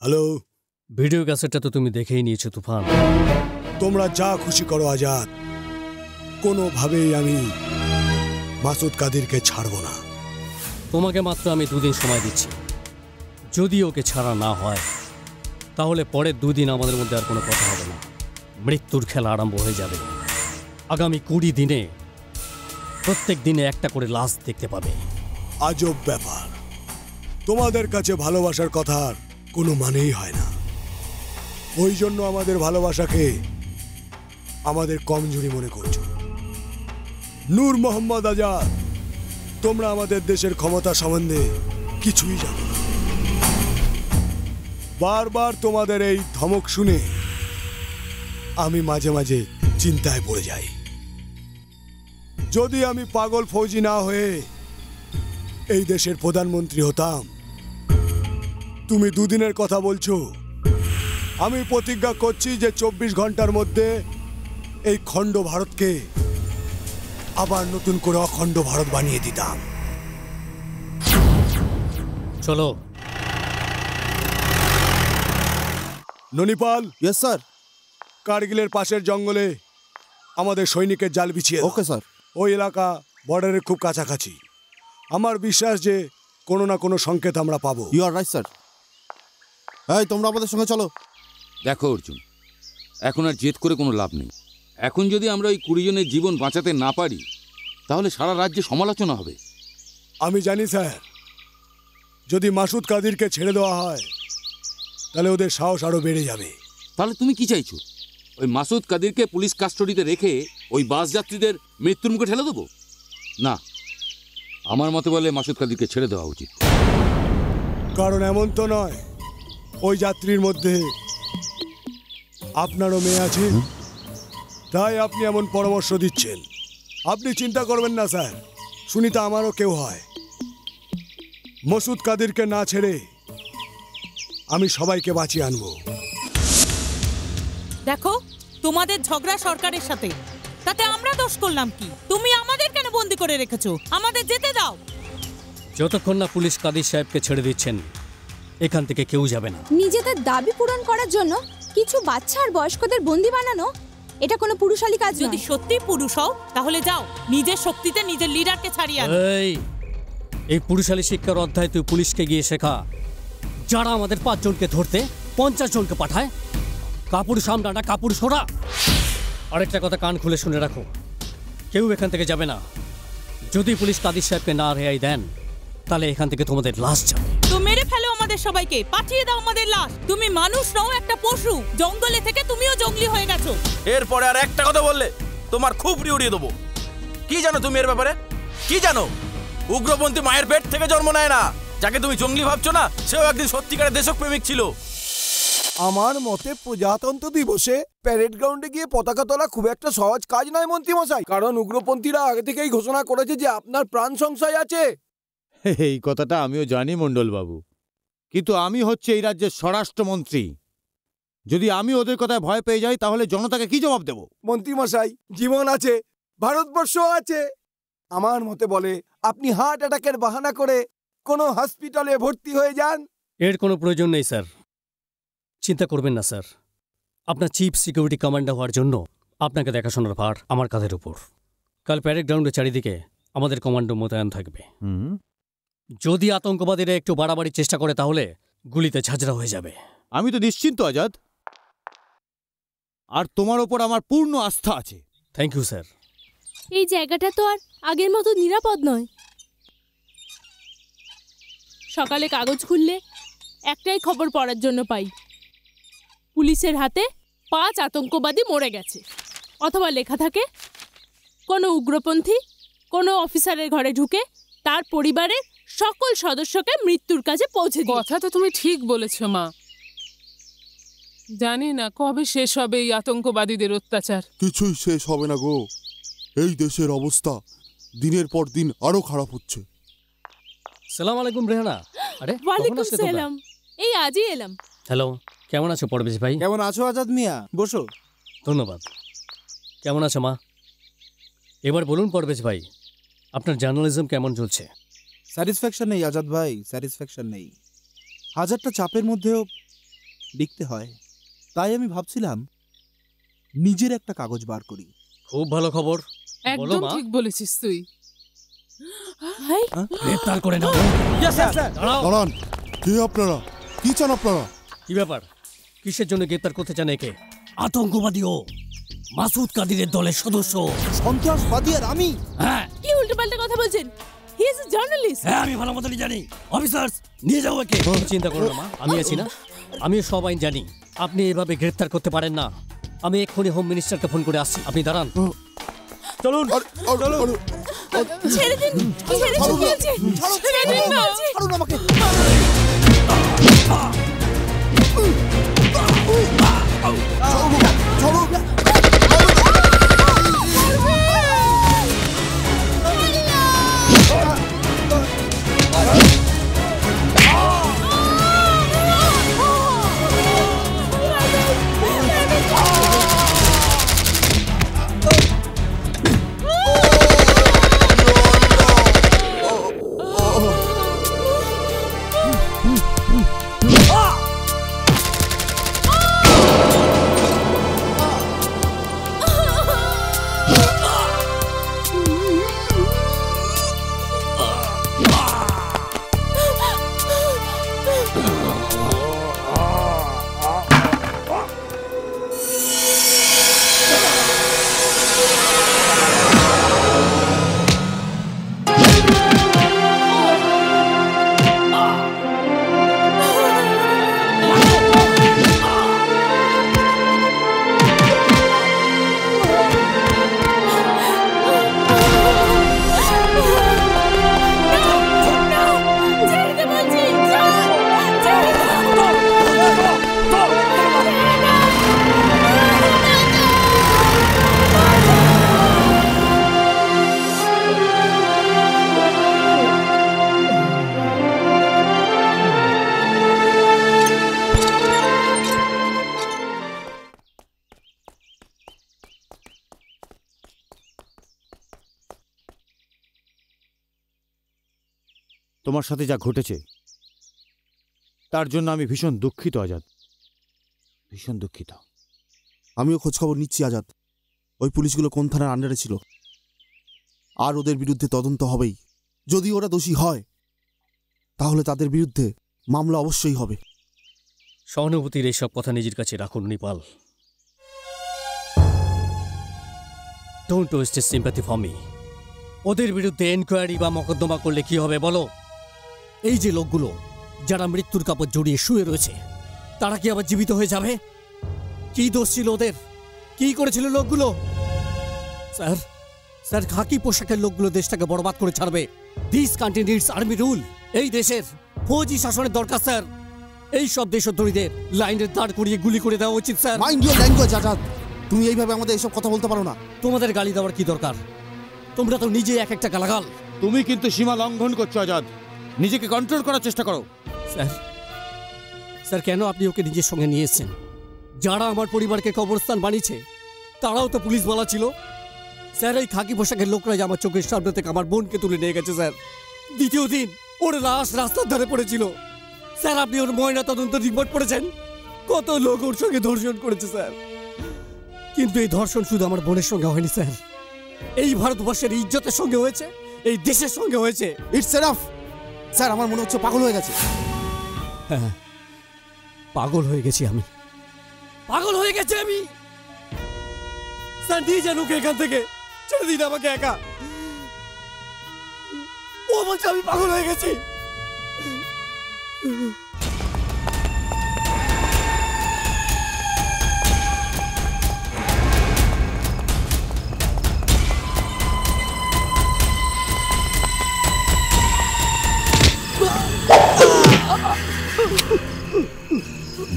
হ্যালো, ভিডিও ক্যাসেটটা তো তুমি দেখেই নিয়েছো তুফান। তোমরা যা খুশি করো আজাদ, কোনোভাবেই আমি মাসুদ কাদিরকে ছাড়বো না। তোমাকে মাত্র আমি 2 দিন সময় দিচ্ছি, যদি ওকে ছাড়া না হয় তাহলে পরের 2 দিন আমাদের মধ্যে আর কোনো কথা হবে না, মৃত্যুর খেলা আরম্ভ হয়ে যাবে। আগামী 20 দিনে প্রত্যেক দিনে একটা করে লাশ দেখতে পাবে। আজব ব্যাপার, তোমাদের কাছে ভালোবাসার কথার কোনো মানেই হয় না, ওই জন্য আমাদের ভালোবাসাকে আমাদের কমজোরি মনে করছো। নূর মোহাম্মদ আজাদ, তোমরা আমাদের দেশের ক্ষমতা সম্বন্ধে কিছুই জানো না। বারবার তোমাদের এই ধমক শুনে আমি মাঝে মাঝে চিন্তায় পড়ে যাই। যদি আমি পাগল ফৌজি না হয়ে এই দেশের প্রধানমন্ত্রী হতাম। তুমি দুদিনের কথা বলছো, আমি প্রতিজ্ঞা করছি যে 24 ঘন্টার মধ্যে এই খণ্ড ভারতকে আবার নতুন করে অখণ্ড ভারত বানিয়ে দিতাম। চলো। ননিপাল। Yes sir. কার্গিলের পাশের জঙ্গলে আমাদের সৈনিকের জাল বিছিয়ে দাও। Okay sir. ওই এলাকা বর্ডারের খুব কাছাকাছি। আমার বিশ্বাস যে কোনো না কোনো সংকেত আমরা পাবো। You are right sir. এই তোমরা আমাদের সঙ্গে চলো। দেখো অর্জুন, এখন আর জেদ করে কোনো লাভ নেই। এখন যদি আমরা ওই 20 জনের জীবন বাঁচাতে না পারি তাহলে সারা রাজ্যে সমালোচনা হবে। আমি জানি স্যার, যদি মাসুদ কাদিরকে ছেড়ে দেওয়া হয় তাহলে ওদের সাহস আরো বেড়ে যাবে। তাহলে তুমি কি চাইছো? ওই মাসুদ কাদিরকে পুলিশ কাস্টডিতে রেখে ওই বাস যাত্রীদের মৃত্যুর মুখে ঠেলে দেবো? না, আমার মতে বলে মাসুদ কাদিরকে ছেড়ে দেওয়া উচিত। কারণ এমন তো নয় ওই যাত্রীর মধ্যে আপনারও মেয়ে আছে, তাই আপনি এমন পরামর্শ দিচ্ছেন। আপনি চিন্তা করবেন না স্যার, সুনিতা আমারও কেউ হয়। মাসুদ কাদিরকে না ছেড়ে আমি সবাইকে বাঁচিয়ে আনবো। দেখো, তোমাদের ঝগড়া সরকারের সাথে, তাতে আমরা দোষ করলাম কি? তুমি আমাদের কেন বন্দি করে রেখেছো? আমাদের যেতে দাও। যতক্ষণ না পুলিশ কাদির সাহেবকে ছেড়ে দিচ্ছেন এখান থেকে কেউ যাবে না। নিজেদের দাবি পূরণ করার জন্য কিছু বাচ্চা আর বয়স্কদের বন্দি বানানো, এটা কোনো পুরুষালী কাজ। যদি সত্যি পুরুষ হও তাহলে যাও, নিজের শক্তিতে নিজের লিডারকে ছাড়িয়ে আনো। এই পুরুষালী শিক্ষার অধ্যায় তুই পুলিশকে গিয়ে শেখা। যারা আমাদের 5 জনকে ধরতে 50 জনকে পাঠায়, কাপুর সামনাটা কাপুর সোরা। আরেকটা কথা কান খুলে শুনে রাখো, কেউ এখান থেকে যাবে না। যদি পুলিশ কাদির সাহেবকে না রেহাই দেন তাহলে এখান থেকে তোমাদের লাশ যাবে। তো মেরে ফেলো আমাদের সবাইকে, পাঠিয়ে দাও আমাদের লাশ। তুমি মানুষ নও, একটা পশু। জঙ্গলে থেকে তুমিও জঙ্গলি হয়ে গেছো। এরপরে আর একটা কথা বললে তোমার খুব উড়িয়ে দেবো। কি জানো তুমি এর ব্যাপারে? কি জানো? উগ্রপন্থী মায়ের পেট থেকে জন্ম নেয় না। যাকে তুমি জঙ্গলি ভাবছো না, সেও একদিন সত্যিকারের দেশপ্রেমিক ছিল। আমার মতে প্রজাতন্ত্র দিবসে প্যারেড গ্রাউন্ডে গিয়ে পতাকা তোলা খুব একটা সহজ কাজ নয় মন্ত্রীমশাই, কারণ উগ্রপন্থীরা আগে থেকেই ঘোষণা করেছে যে আপনার প্রাণ সংশয় আছে। এই কথাটা আমিও জানি মণ্ডল বাবু, কিন্তু আমি হচ্ছে এই রাজ্যের স্বরাষ্ট্রমন্ত্রী। যদি আমি ওদের কথায় ভয় পেয়ে যাই তাহলে জনতাকে কি জবাব দেব? মন্ত্রীমশাই, জীবন আছে, ভারতবর্ষ আছে। আমার মতে বলে আপনি হার্ট অ্যাটাকের বাহানা করে কোনো হসপিটালে ভর্তি হয়ে যান। এর কোনো প্রয়োজন নেই স্যার, চিন্তা করবেন না স্যার। আপনার চিফ সিকিউরিটি কমান্ডার হওয়ার জন্য আপনাকে দেখাশোনার ভার আমার কাঁধের উপর। কাল প্যারেড গ্রাউন্ডের চারিদিকে আমাদের কমান্ডো মোতায়েন থাকবে। যদি আতঙ্কবাদীরা একটু বাড়াবাড়ির চেষ্টা করে তাহলে গুলিতে ঝাঁঝরা হয়ে যাবে। আমি তো নিশ্চিন্ত আজাদ, আর তোমার ওপর আমার পূর্ণ আস্থা আছে। Thank you sir. এই জায়গাটা তো আর আগের মতো নিরাপদ নয়। সকালে কাগজ খুললে একটাই খবর পড়ার জন্য পাই, পুলিশের হাতে 5 আতঙ্কবাদী মরে গেছে। অথবা লেখা থাকে কোনো উগ্রপন্থী কোনো অফিসারের ঘরে ঢুকে তার পরিবারের সকল সদস্যকে মৃত্যুর কাছে পৌঁছে দিয়েছে। কথা তো তুমি ঠিক বলেছ মা। জানি না কবে শেষ হবে এই আতঙ্কবাদীদের অত্যাচার। কিছুই শেষ হবে না গো। এই দেশের অবস্থা দিনের পর দিন আরো খারাপ হচ্ছে। সালাম আলাইকুম রেহানা। আরে ওয়ালাইকুম সালাম, এই আজই এলাম। হ্যালো, কেমন আছো পরবেশ ভাই? কেমন আছো আজাদ মিয়া? বসো। ধন্যবাদ। কেমন আছো মা? এবার বলুন পরবেশ ভাই, আপনার জার্নালিজম কেমন চলছে? স্যাটিসফ্যাকশন নেই আজাদ ভাই, স্যাটিসফ্যাকশন নেই। হাজারটা চাপের মধ্যেও লিখতে হয়, তাই আমি ভাবছিলাম নিজের একটা কাগজ বার করি। খুব ভালো খবর। একদম ঠিক বলেছিস তুই। গ্রেফতার করে নাও। দাঁড়ান, কে আপনারা? কি চান আপনারা? কি ব্যাপার? কিসের জন্য গ্রেফতার করতে চান একে? আতঙ্কবাদী ও মাসুদ কাদিরের দলের সদস্য। সন্ত্রাসবাদী আর আমি? হ্যাঁ। কি উল্টোপাল্টা কথা বলছেন? He is a journalist. হ্যাঁ, আমি ভালো মতনই জানি। অফিসার্স, নিয়ে যাও একে। চিন্তা করো না মা, আমি আছি না। আমি সব আইন জানি। আপনি এভাবে গ্রেফতার করতে পারেন না। আমি এক্ষুনি হোম মিনিস্টারকে ফোন করে আসছি, আপনি দাঁড়ান। চলুন চলুন ছেড়ে দিন ছেড়ে দিন বলছি ছেড়ে দিন বলছি ছাড়ুন আমাকে তোমার সাথে যা ঘটেছে তার জন্য আমি ভীষণ দুঃখিত আজাদ, ভীষণ দুঃখিত। আমিও খোঁজখবর নিচ্ছি আজাদ, ওই পুলিশগুলো কোন থানার আন্ডারে ছিল, আর ওদের বিরুদ্ধে তদন্ত হবেই। যদি ওরা দোষী হয় তাহলে তাদের বিরুদ্ধে মামলা অবশ্যই হবে। সহানুভূতির এইসব কথা নিজের কাছে রাখুন Nipal. Don't waste sympathy for me. ওদের বিরুদ্ধে এনকোয়ারি বা মকদ্দমা করলে কি হবে বলো? এই যে লোকগুলো যারা মৃত্যুর কাপড় জড়িয়ে শুয়ে রয়েছে, তারা কি আবার জীবিত হয়ে যাবে? কি দোষ ছিল ওদের? কি করেছিল লোকগুলো? স্যার স্যার খাকি পোশাকের লোকগুলো দেশটাকে বরবাদ করে ছাড়বে। This country needs army rule. এই দেশের ফৌজি শাসনের দরকার স্যার। এই সব দেশদ্রোহীদের লাইনের দাঁড় করিয়ে গুলি করে দেওয়া উচিত sir. Mind your language Azad, তুমি এইভাবে আমাদের এসব কথা বলতে পারো না। তোমাদের গালি দেওয়ার কি দরকার? তোমরা তো নিজে এক একটা গালাগাল। তুমি কিন্তু সীমা লঙ্ঘন করছো আজাদ, নিজেকে কন্ট্রোল করার চেষ্টা করো। স্যার স্যার কেন আপনি ওকে নিজের সঙ্গে নিয়ে এসেছেন? যারা আমার পরিবারকে কবরস্থান বানিয়েছে তারাও তো পুলিশ বলা ছিল। স্যার এই খাকি পোশাকের লোকরাই আমার চোখের সামনে থেকে আমার বোনকে তুলে নিয়ে গেছে স্যার। দ্বিতীয় দিন ওর লাশ রাস্তার ধারে পড়েছিল। স্যার আপনি ওর ময়না তদন্ত রিপোর্ট পড়েছেন? কত লোক ওর সঙ্গে ধর্ষণ করেছে স্যার। কিন্তু এই ধর্ষণ শুধু আমার বোনের সঙ্গে হয়নি স্যার, এই ভারতবর্ষের ইজ্জতের সঙ্গে হয়েছে, এই দেশের সঙ্গে হয়েছে। ইটস এনাফ স্যার, আমার মনে হচ্ছে পাগল হয়ে গেছে। হ্যাঁ পাগল হয়ে গেছি আমি, পাগল হয়ে গেছি আমি। স্যার নিয়ে যান ওকে এখান থেকে, ছেড়ে দিন আমাকে একা। ও বলছে আমি পাগল হয়ে গেছি।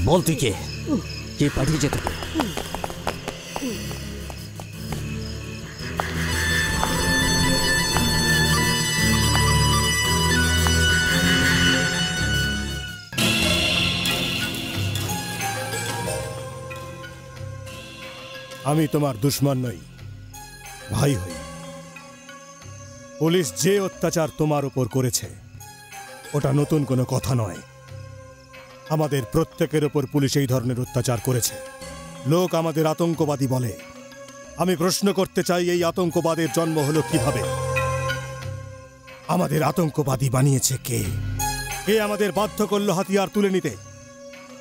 বল তুই কে? কে পাঠিয়েছে তোকে? আমি তোমার দুশ্মন নই, ভাই হই। পুলিশ যে অত্যাচার তোমার উপর করেছে ওটা নতুন কোনো কথা নয়। আমাদের প্রত্যেকের ওপর পুলিশ এই ধরনের অত্যাচার করেছে। লোক আমাদের আতঙ্কবাদী বলে। আমি প্রশ্ন করতে চাই, এই আতঙ্কবাদের জন্ম হলো কিভাবে? আমাদের আতঙ্কবাদী বানিয়েছে কে? কে আমাদের বাধ্য করলো হাতিয়ার তুলে নিতে?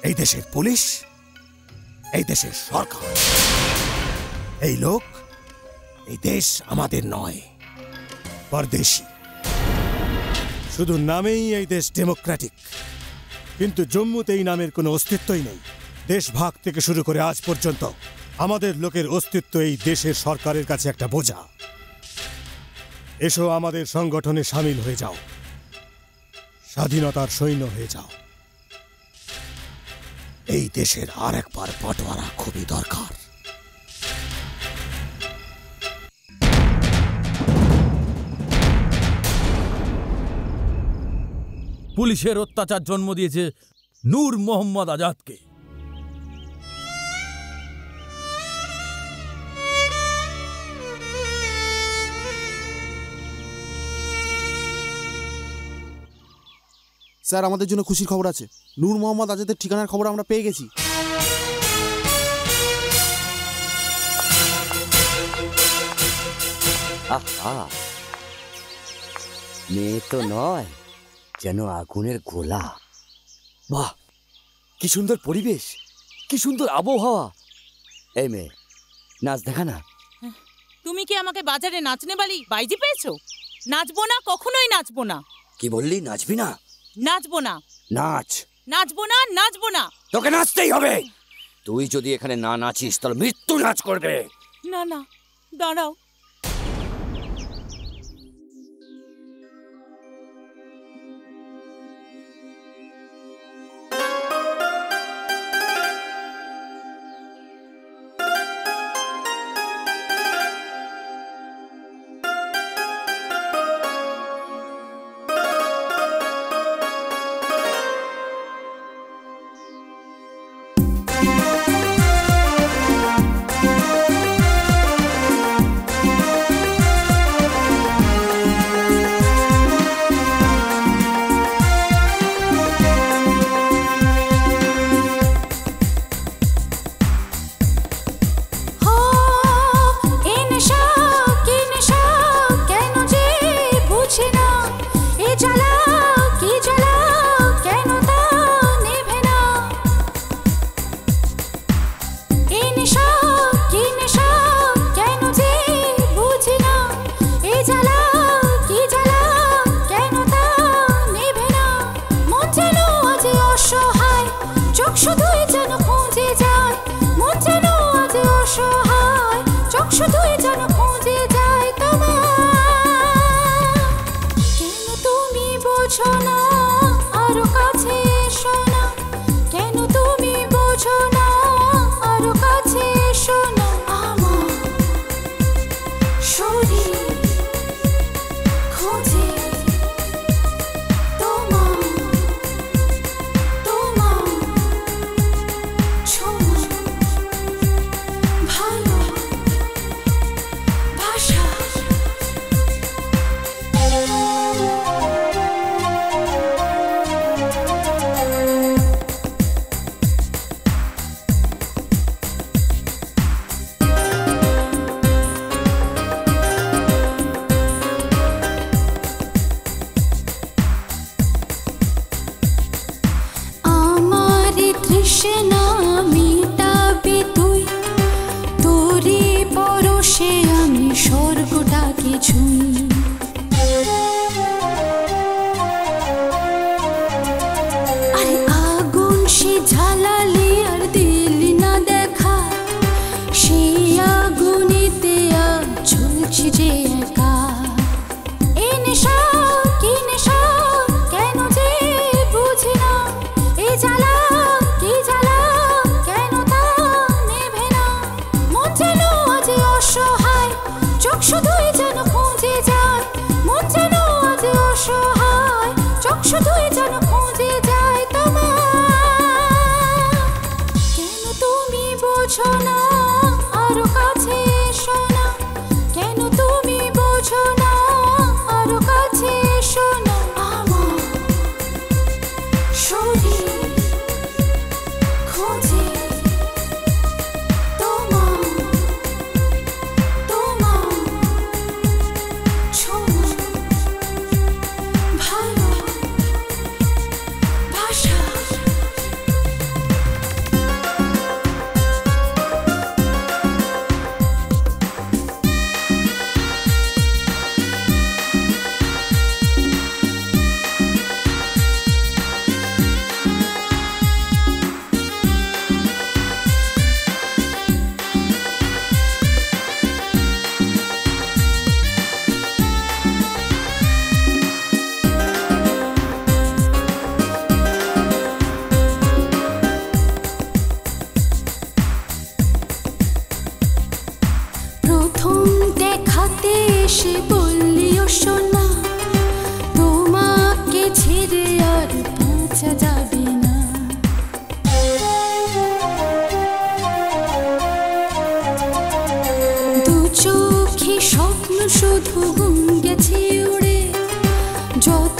এই দেশের পুলিশ, এই দেশের সরকার। এই লোক, এই দেশ আমাদের নয়, পরদেশী। শুধু নামেই এই দেশ ডেমোক্রেটিক, কিন্তু জম্মুতে এই নামের কোনো অস্তিত্বই নেই। দেশ ভাগ থেকে শুরু করে আজ পর্যন্ত আমাদের লোকের অস্তিত্ব এই দেশের সরকারের কাছে একটা বোঝা। এসো আমাদের সংগঠনে সামিল হয়ে যাও, স্বাধীনতার সৈন্য হয়ে যাও। এই দেশের আর একবার বটোয়ারা খুবই দরকার। পুলিশের অত্যাচার জন্ম দিয়েছে নূর মোহাম্মদ আজাদকে। স্যার, আমাদের জন্য খুশির খবর আছে। নূর মোহাম্মদ আজাদের ঠিকানার খবর আমরা পেয়ে গেছি। আহা, মেয়ে তো নয়, যেন আগুনের গোলা। বাহ, কি সুন্দর পরিবেশ, কি সুন্দর আবহাওয়া। এই মেয়ে, নাচ দেখা না। তুমি কি আমাকে বাজারে নাচনে বালি বাইজি পেয়েছো? নাচবো না, কখনোই নাচবো না। কি বললি, নাচবি না? নাচবো না। নাচ। নাচবো না, নাচবো না। তোকে নাচতেই হবে। তুই যদি এখানে না নাচিস তাহলে মৃত্যু নাচ করবে। না না, দাঁড়াও।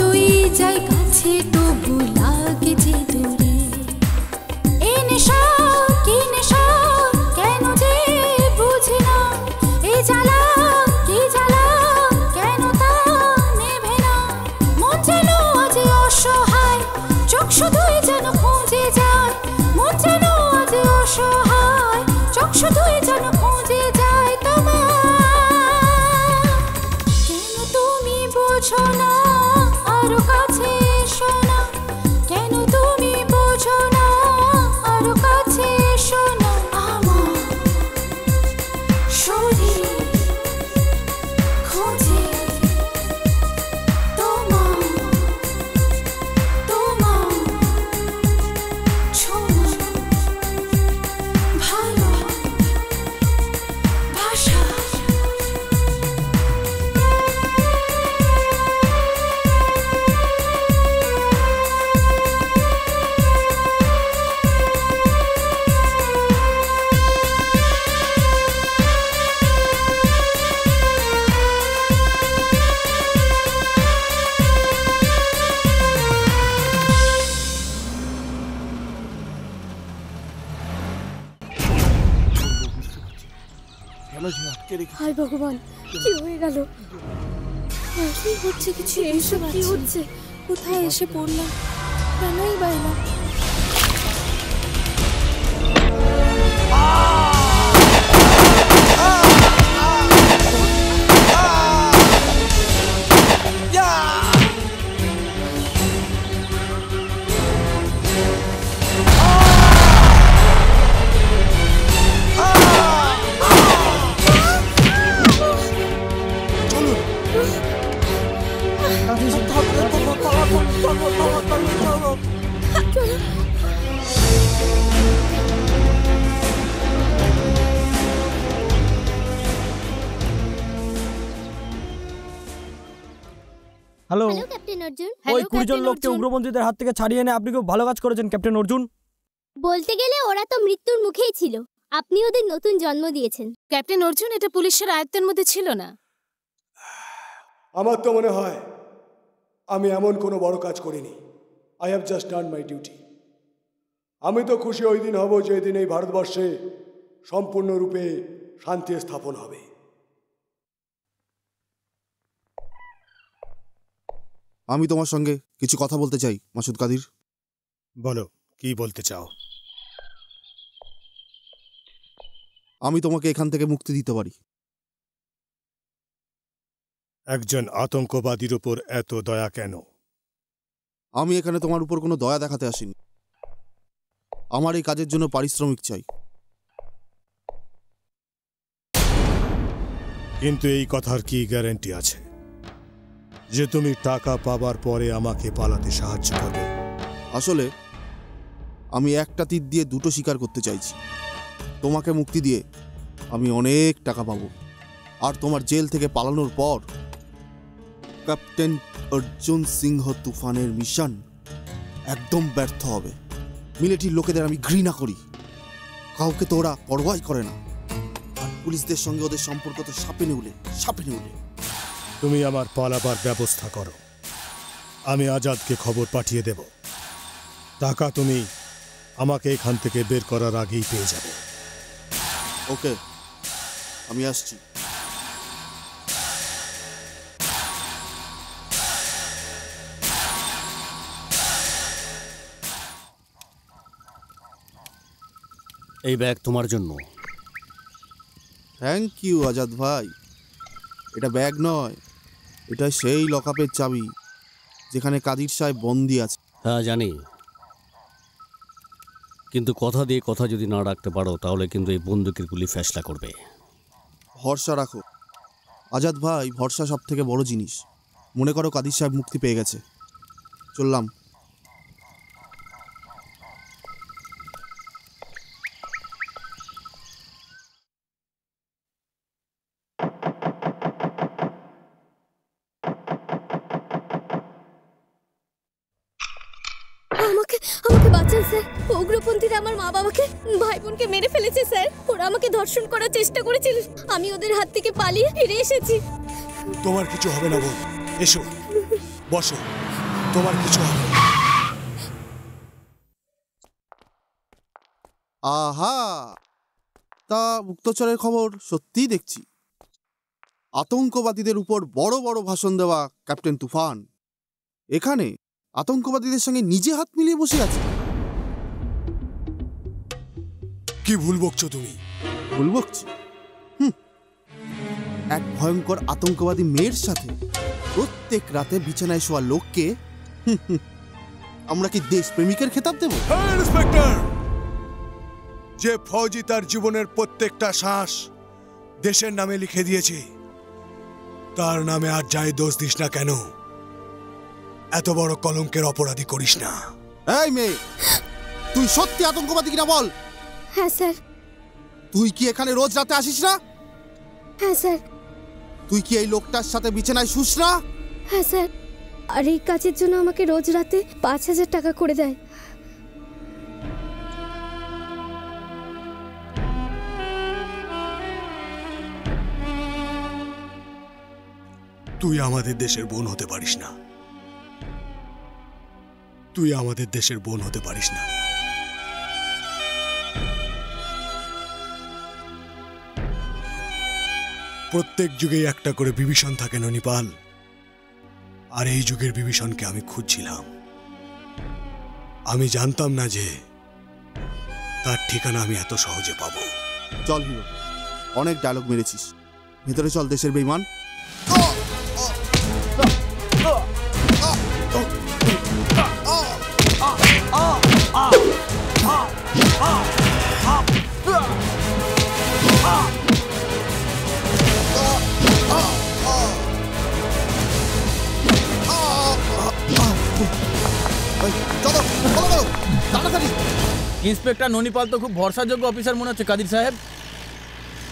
যতই যাই কাছে তবু লাগে যে দূরে। এ নেশা কি নেশা কেন যে বুঝি না, এই জ্বালা কি জ্বালা কেন তা নেভে না। মন যেন আজ অসহায়, চোখ শুধুই যেন খুঁজে যায়। মন যেন আজ অসহায়, চোখ শুধুই যেন খুঁজে যায় তোমার। কেন তুমি বোঝো না, আরো কাছে এসো না। কেন তুমি বোঝো না, আরো কাছে এসো না। আমার শরীর খোঁজে তোমার, তোমার ছোঁয়া ভালো ভাষা। হায় ভগবান, কি হয়ে গেল? কি হচ্ছে? কিছু এসব কি হচ্ছে? কোথায় এসে পড়লাম? কেনই বা এলাম? Hello captain Arjun. ওই 20 জন লোককে উগ্রপন্থীদের হাত থেকে ছাড়িয়ে এনে আপনি খুব ভালো কাজ করেছেন ক্যাপ্টেন অর্জুন। বলতে গেলে ওরা তো মৃত্যুর মুখেই ছিল, আপনি ওদের নতুন জন্ম দিয়েছেন। ক্যাপ্টেন অর্জুন, এটা পুলিশের আয়ত্তের মধ্যে ছিল না। আমার তো মনে হয় আমি এমন কোনো বড় কাজ করিনি। I have just done my duty. আমি তো খুশি ওই দিন হব যেদিন এই ভারতবর্ষে সম্পূর্ণরূপে শান্তি স্থাপন হবে। আমি তোমার সঙ্গে কিছু কথা বলতে চাই মাসুদ কাদির। বলো, কি বলতে চাও? আমি তোমাকে এখান থেকে মুক্তি দিতে পারি। একজন আতঙ্কবাদীর উপর এত দয়া কেন? আমি এখানে তোমার উপর কোনো দয়া দেখাতে আসিনি। আমার এই কাজের জন্য পারিশ্রমিক চাই। কিন্তু এই কথার কি গ্যারান্টি আছে যে তুমি টাকা পাবার পরে আমাকে পালাতে সাহায্য করবে? আসলে আমি একটা তীর দিয়ে দুটো শিকার করতে চাইছি। তোমাকে মুক্তি দিয়ে আমি অনেক টাকা পাবো, আর তোমার জেল থেকে পালানোর পর ক্যাপ্টেন অর্জুন সিংহ তুফানের মিশন একদম ব্যর্থ হবে। মিলিটারির লোকেদের আমি ঘৃণা করি, কাউকে তো ওরা পরোয়াই করে না। আর পুলিশদের সঙ্গে ওদের সম্পর্ক তো সাপে নেউলে সাপে নেউলে। তুমি আমার পালাবার ব্যবস্থা করো, আমি আজাদকে খবর পাঠিয়ে দেব। টাকা তুমি আমাকে এখান থেকে বের করার আগেই পেয়ে যাবে। ওকে, আমি আসছি। এই ব্যাগ তোমার জন্য। থ্যাংক ইউ আজাদ ভাই। এটা ব্যাগ নয়, এটা সেই লকআপের চাবি যেখানে কাদির সাহেব বন্দি আছে। হ্যাঁ জানি, কিন্তু কথা দিয়ে কথা যদি না রাখতে পারো তাহলে কিন্তু এই বন্দুকের গুলি ফ্যাসলা করবে। ভরসা রাখো আজাদ ভাই, ভরসা সব থেকে বড় জিনিস। মনে করো কাদির সাহেব মুক্তি পেয়ে গেছে, চললাম। আমাকে বাঁচান স্যার। উগ্রপন্থীরা আমার মা বাবাকে, ভাই বোনকে মেরে ফেলেছে স্যার। ওরা আমাকে ধর্ষণ করার চেষ্টা করেছিল, আমি ওদের হাত থেকে পালিয়ে ফিরে এসেছি। তোমার কিছু হবে না বোন, এসো বসো। তোমার কিছু হবে না। আহা, তা গুপ্তচরের খবর সত্যিই দেখছি। আতঙ্কবাদীদের উপর বড় বড় ভাষণ দেওয়া ক্যাপ্টেন তুফান এখানে আতঙ্কবাদীদের সঙ্গে নিজে হাত মিলিয়ে বসে আছে। কি ভুল বকছো তুমি? ভুল বকছি? এক ভয়ঙ্কর আতঙ্কবাদী মেয়ের সাথে প্রত্যেক রাতে বিছানায় শোয়া লোককে আমরা কি দেশপ্রেমিকের খেতাব দেব? ইন্সপেক্টর, যে ফৌজি তার জীবনের প্রত্যেকটা শ্বাস দেশের নামে লিখে দিয়েছে, তার নামে আর যাই দোষ দিস না কেন, এত বড় কলঙ্কের অপরাধী করিস না। এই মেয়ে, তুই সত্যি আতঙ্কবাদী কিনা বল। হ্যাঁ স্যার। তুই কি এখানে রোজ রাতে আসিস না? হ্যাঁ স্যার। তুই কি এই লোকটার সাথে বিছানায় শুস না? হ্যাঁ স্যার। আর এই কাজের জন্য আমাকে রোজ রাতে 5,000 টাকা করে দেয়। তুই আমাদের দেশের বোন হতে পারিস না। তুই আমাদের দেশের বোন হতে পারিস না। প্রত্যেক যুগেই একটা করে বিভীষণ থাকে ননিপাল, আর এই যুগের বিভীষণকে আমি খুঁজছিলাম। আমি জানতাম না যে তার ঠিকানা আমি এত সহজে পাবো। চল হিরো, অনেক ডায়লগ মেরেছিস, ভেতরে চল দেশের বেঈমান। ইন্সপেক্টর ননিপাল তো খুব ভরসাযোগ্য অফিসার মনে হচ্ছে কাদির সাহেব।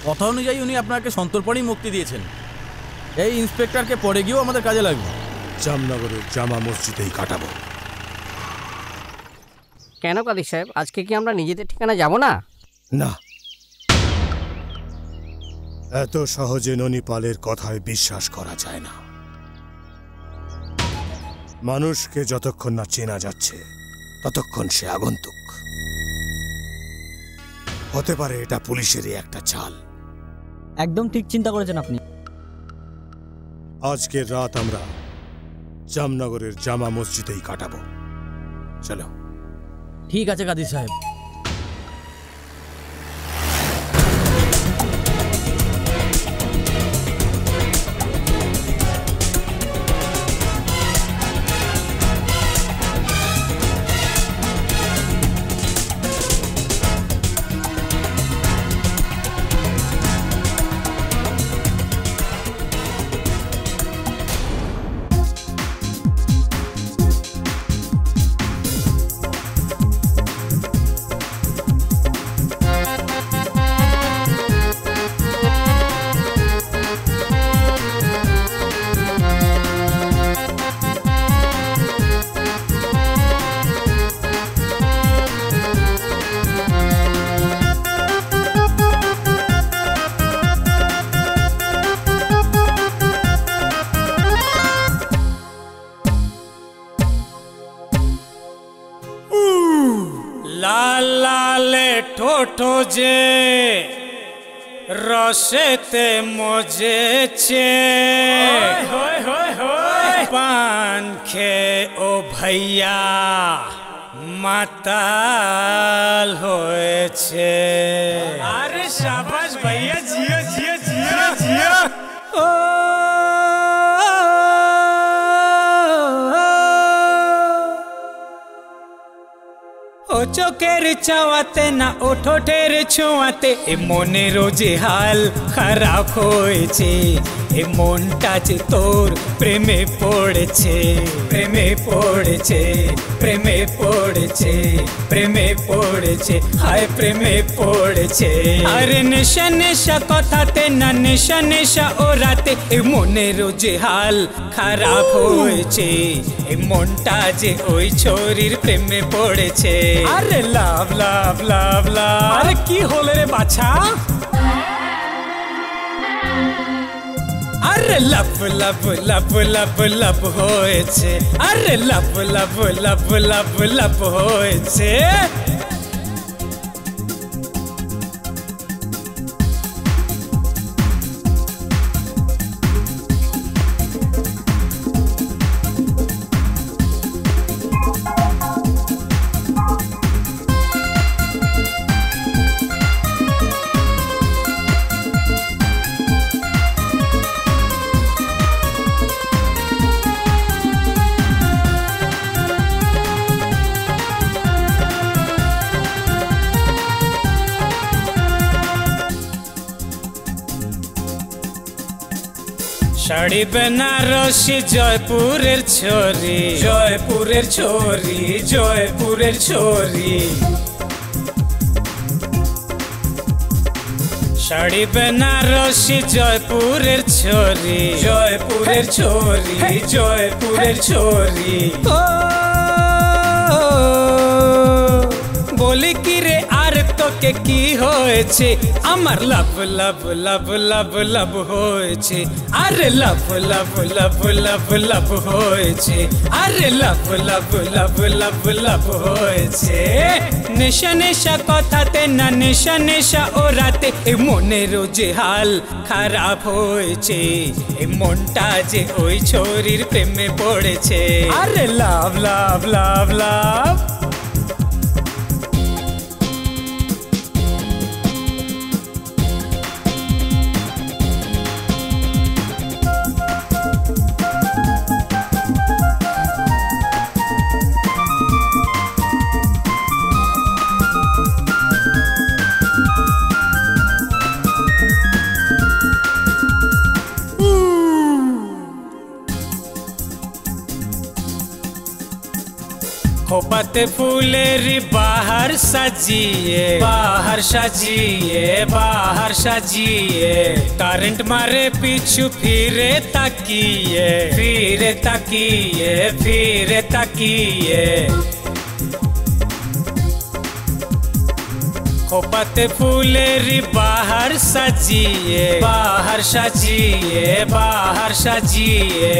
কথা অনুযায়ী উনি আপনাকে সন্তর্পণেই মুক্তি দিয়েছেন। এই ইন্সপেক্টরকে পরে গিয়েও আমাদের কাজে লাগবে। জামনগরের জামা মসজিদেই কাটাবো। কেন কাদির সাহেব, আজকে কি আমরা নিজেদের ঠিকানা যাব না? না, এত সহজে ননিপালের কথায় বিশ্বাস করা যায় না। মানুষকে যতক্ষণ না চেনা যাচ্ছে ততক্ষণ সে আগন্তুক। হতে পারে এটা পুলিশেরই একটা চাল। একদম ঠিক চিন্তা করেছেন আপনি। আজকের রাত আমরা জামনগরের জামা মসজিদেই কাটাবো। চলো। ঠিক আছে কাদির সাহেব। লাল লালে ঠোঁটো যে রসেতে মজেছে, পান খেয়ে ও ভাইয়া মাতাল হয়েছে। আরে শাবাশ ভাইয়া, জিও জিও জিও জিও। ও চোখের চাওয়াতে না ও ঠোঁটের ছোঁয়াতে এ মনেরও যে হাল খারাপ হয়েছে। এ মনটা যে তোর প্রেমে পড়েছে, প্রেমে পড়েছে, প্রেমে পড়েছে, প্রেমে পড়েছে, হায় প্রেমে পড়েছে। আরে নেশা নেশা কথাতে না নেশা নেশা ও রাতে এ মনেরও যে হাল খারাপ হয়েছে। এ মনটা যে ওই ছোরির প্রেমে পড়েছে। আরে লাভ লাভ লাভ লাভ। আরে কি হলে রে বাছা? আরে আরে লাভ লাভ লাভ লাভ লাভ হয়েছে, আরে লাভ লাভ লাভ লাভ লাভ হয়েছে। শাড়ি বেনারসি জয়পুরের ছোরি, জয়পুরের ছোরি, জয়পুরের ছোরি। শাড়ি বেনারসি জয়পুরের ছোরি, জয়পুরের ছোরি, জয়পুরের ছোরি। বলি কি রে আর তোকে কি হয়েছে, আমার লাভ লাভ লাভ লাভ লাভ হয়েছে, আরে লাভ লাভ লাভ লাভ লাভ হয়েছে, আরে লাভ লাভ লাভ লাভ লাভ হয়েছে। নেশা নেশা কথাতে না নেশা নেশা ওরাতে এ মনেরও যে হাল খারাপ হয়েছে, এ মনটা যে ওই ছোরির প্রেমে পড়েছে, আরে লাভ লাভ লাভ লাভ। खोपते फूलेरी बाहर सजिए, बाहर सजिए, बाहर सजिए। करंट मारे पीछू फिरे तकिए, फिरे तकिए, फिरे तकिए। खोपते फूलेरी बाहर सजिए, बाहर सजिए, बाहर सजिए।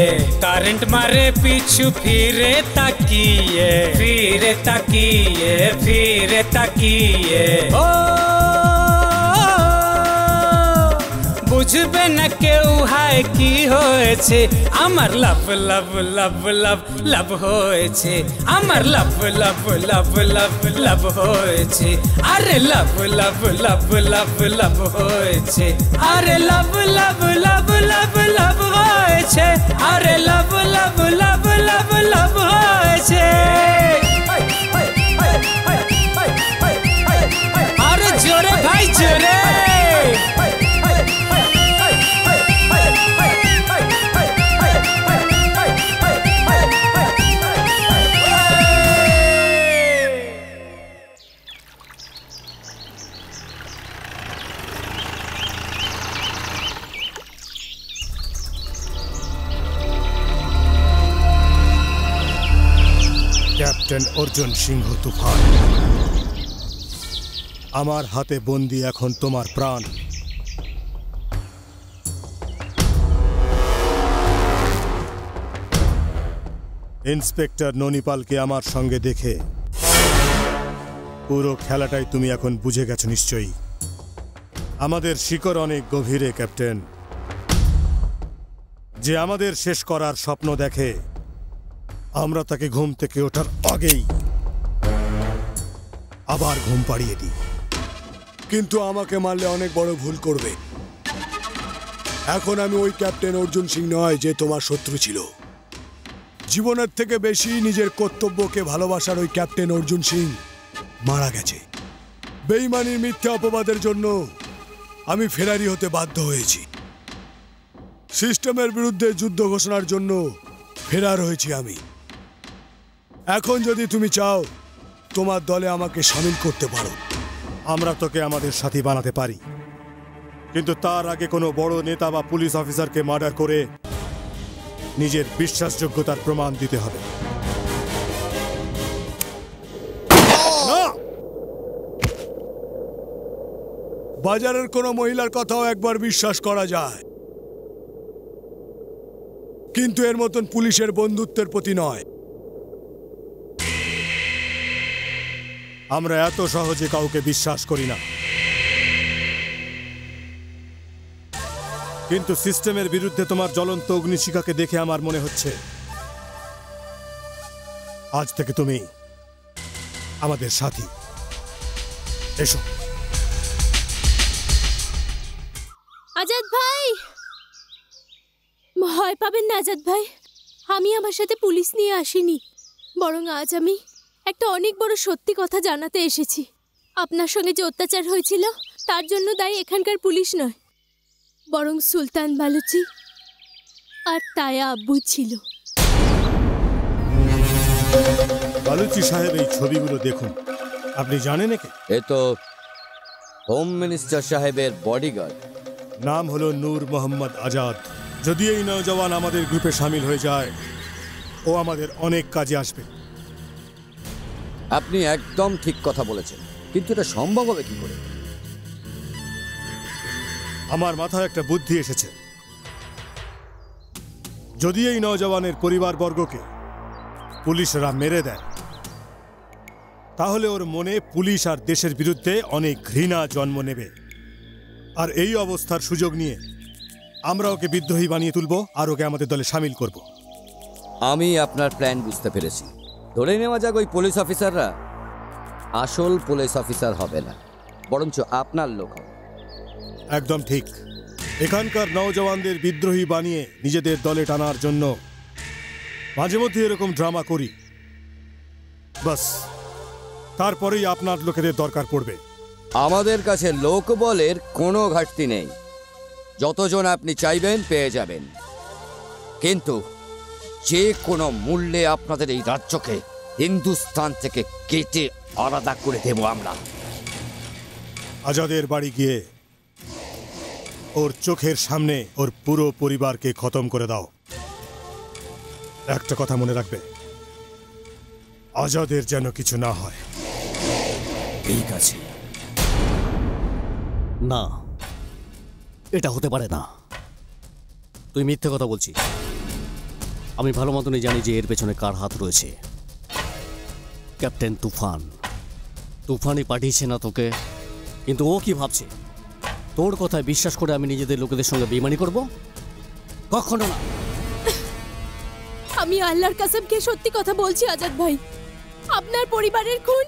करंट मारे पीछू फिरे तकिए, फिरे तकिए, फिरे तकिए। ओ বুঝবে না কেউ হায় কি হয়েছে, আমার লাভ লাভ লাভ লাভ লাভ হয়েছে, আমার লাভ লাভ লাভ লাভ লাভ হয়েছে, আরে লাভ লাভ লাভ লাভ লাভ হয়েছে, আরে লাভ লাভ লাভ লাভ লাভ হয়েছে, আরে লাভ লাভ লাভ লাভ লাভ হয়েছে। আরে জোরে ভাই জোরে। ক্যাপ্টেন অর্জুন সিংহ তুফান, আমার হাতে বন্দি এখন তোমার প্রাণ। ইন্সপেক্টর ননিপালকে আমার সঙ্গে দেখে পুরো খেলাটাই তুমি এখন বুঝে গেছো নিশ্চয়ই। আমাদের শিকড় অনেক গভীরে ক্যাপ্টেন। যে আমাদের শেষ করার স্বপ্ন দেখে, আমরা তাকে ঘুম থেকে ওঠার আগেই আবার ঘুম পাড়িয়ে দিই। কিন্তু আমাকে মারলে অনেক বড় ভুল করবে। এখন আমি ওই ক্যাপ্টেন অর্জুন সিং নয় যে তোমার শত্রু ছিল। জীবনের থেকে বেশি নিজের কর্তব্যকে ভালোবাসার ওই ক্যাপ্টেন অর্জুন সিং মারা গেছে। বেঈমানির মিথ্যা অপবাদের জন্য আমি ফেরারি হতে বাধ্য হয়েছি। সিস্টেমের বিরুদ্ধে যুদ্ধ ঘোষণার জন্য ফেরার হয়েছি আমি। এখন যদি তুমি চাও তোমার দলে আমাকে শামিল করতে পারো। আমরা তোকে আমাদের সাথী বানাতে পারি, কিন্তু তার আগে কোনো বড় নেতা বা পুলিশ অফিসারকে মার্ডার করে নিজের বিশ্বাসযোগ্যতার প্রমাণ দিতে হবে। বাজারের কোনো মহিলার কথাও একবার বিশ্বাস করা যায়, কিন্তু এর মতন পুলিশের বন্ধুত্বের প্রতি নয়। আমরা এত সহজে কাউকে বিশ্বাস করি না, কিন্তু সিস্টেমের বিরুদ্ধে তোমার জ্বলন্ত অগ্নিশিখাকে দেখে আমার মনে হচ্ছে আজ থেকে তুমি আমাদের সাথী। এসো। আজাদ ভাই, ভয় পাবেন না আজাদ ভাই, আমি আমার সাথে পুলিশ নিয়ে আসিনি, বরং আজ আমি একটা অনেক বড় সত্যি কথা জানাতে এসেছি। আপনার সঙ্গে যে অত্যাচার হয়েছিল তার জন্য দায়ী এখানকার পুলিশ নয়, বরং সুলতান বালুচি আর তায়া আব্বু ছিল। বালুচি সাহেব, এই ছবিগুলো দেখুন। আপনি জানেন একে? এ তো হোম মিনিস্টার সাহেবের বডিগার্ড। নাম হলো নূর মোহাম্মদ আজাদ। যদি এই নওজওয়ান আমাদের গ্রুপে সামিল হয়ে যায়, ও আমাদের অনেক কাজে আসবে। আপনি একদম ঠিক কথা বলেছেন, কিন্তু এটা সম্ভব হবে কি করে? আমার মাথায় একটা বুদ্ধি এসেছে। যদি এই নওজওয়ানের পরিবারবর্গকে পুলিশরা মেরে দেয়, তাহলে ওর মনে পুলিশ আর দেশের বিরুদ্ধে অনেক ঘৃণা জন্ম নেবে। আর এই অবস্থার সুযোগ নিয়ে আমরা ওকে বিদ্রোহী বানিয়ে তুলব আর ওকে আমাদের দলে সামিল করব। আমি আপনার প্ল্যান বুঝতে পেরেছি। ধরে নেওয়া যাক ওই পুলিশ অফিসাররা আসল পুলিশ অফিসার হবে না, বরঞ্চ আপনার লোক হবে। একদম ঠিক। এখানকার নওজওয়ানদের বিদ্রোহী বানিয়ে নিজেদের দলে টানার জন্য মাঝে মধ্যে এরকম ড্রামা করি, বাস তারপরেই আপনার লোকেদের দরকার পড়বে। আমাদের কাছে লোকবলের কোনো ঘাটতি নেই, যতজন আপনি চাইবেন পেয়ে যাবেন, কিন্তু যে কোনো মূল্যে আপনাদের এই রাজ্যকে হিন্দুস্তান থেকে কেটে আলাদা করে দেব আমরা। আজাদের বাড়ি গিয়ে ওর চোখের সামনে ওর পুরো পরিবারকে খতম করে দাও। একটা কথা মনে রাখবে, আজাদের যেন কিছু না হয়। ঠিক আছে। না, এটা হতে পারে না। তুই মিথ্যে কথা বলছিস। আমি ভালো মতনই জানি যে এর পেছনে কার হাত রয়েছে। ক্যাপ্টেন তুফান। তুফানই পাঠিয়েছে না তোকে, কিন্তু ও কি ভাবছে? তোর কথায় বিশ্বাস করে আমি নিজেদের লোকেদের সঙ্গে বেইমানি করব? কখনো না। আমি আল্লাহর কসম খেয়ে সত্যি কথা বলছি আজাদ ভাই, আপনার পরিবারের খুন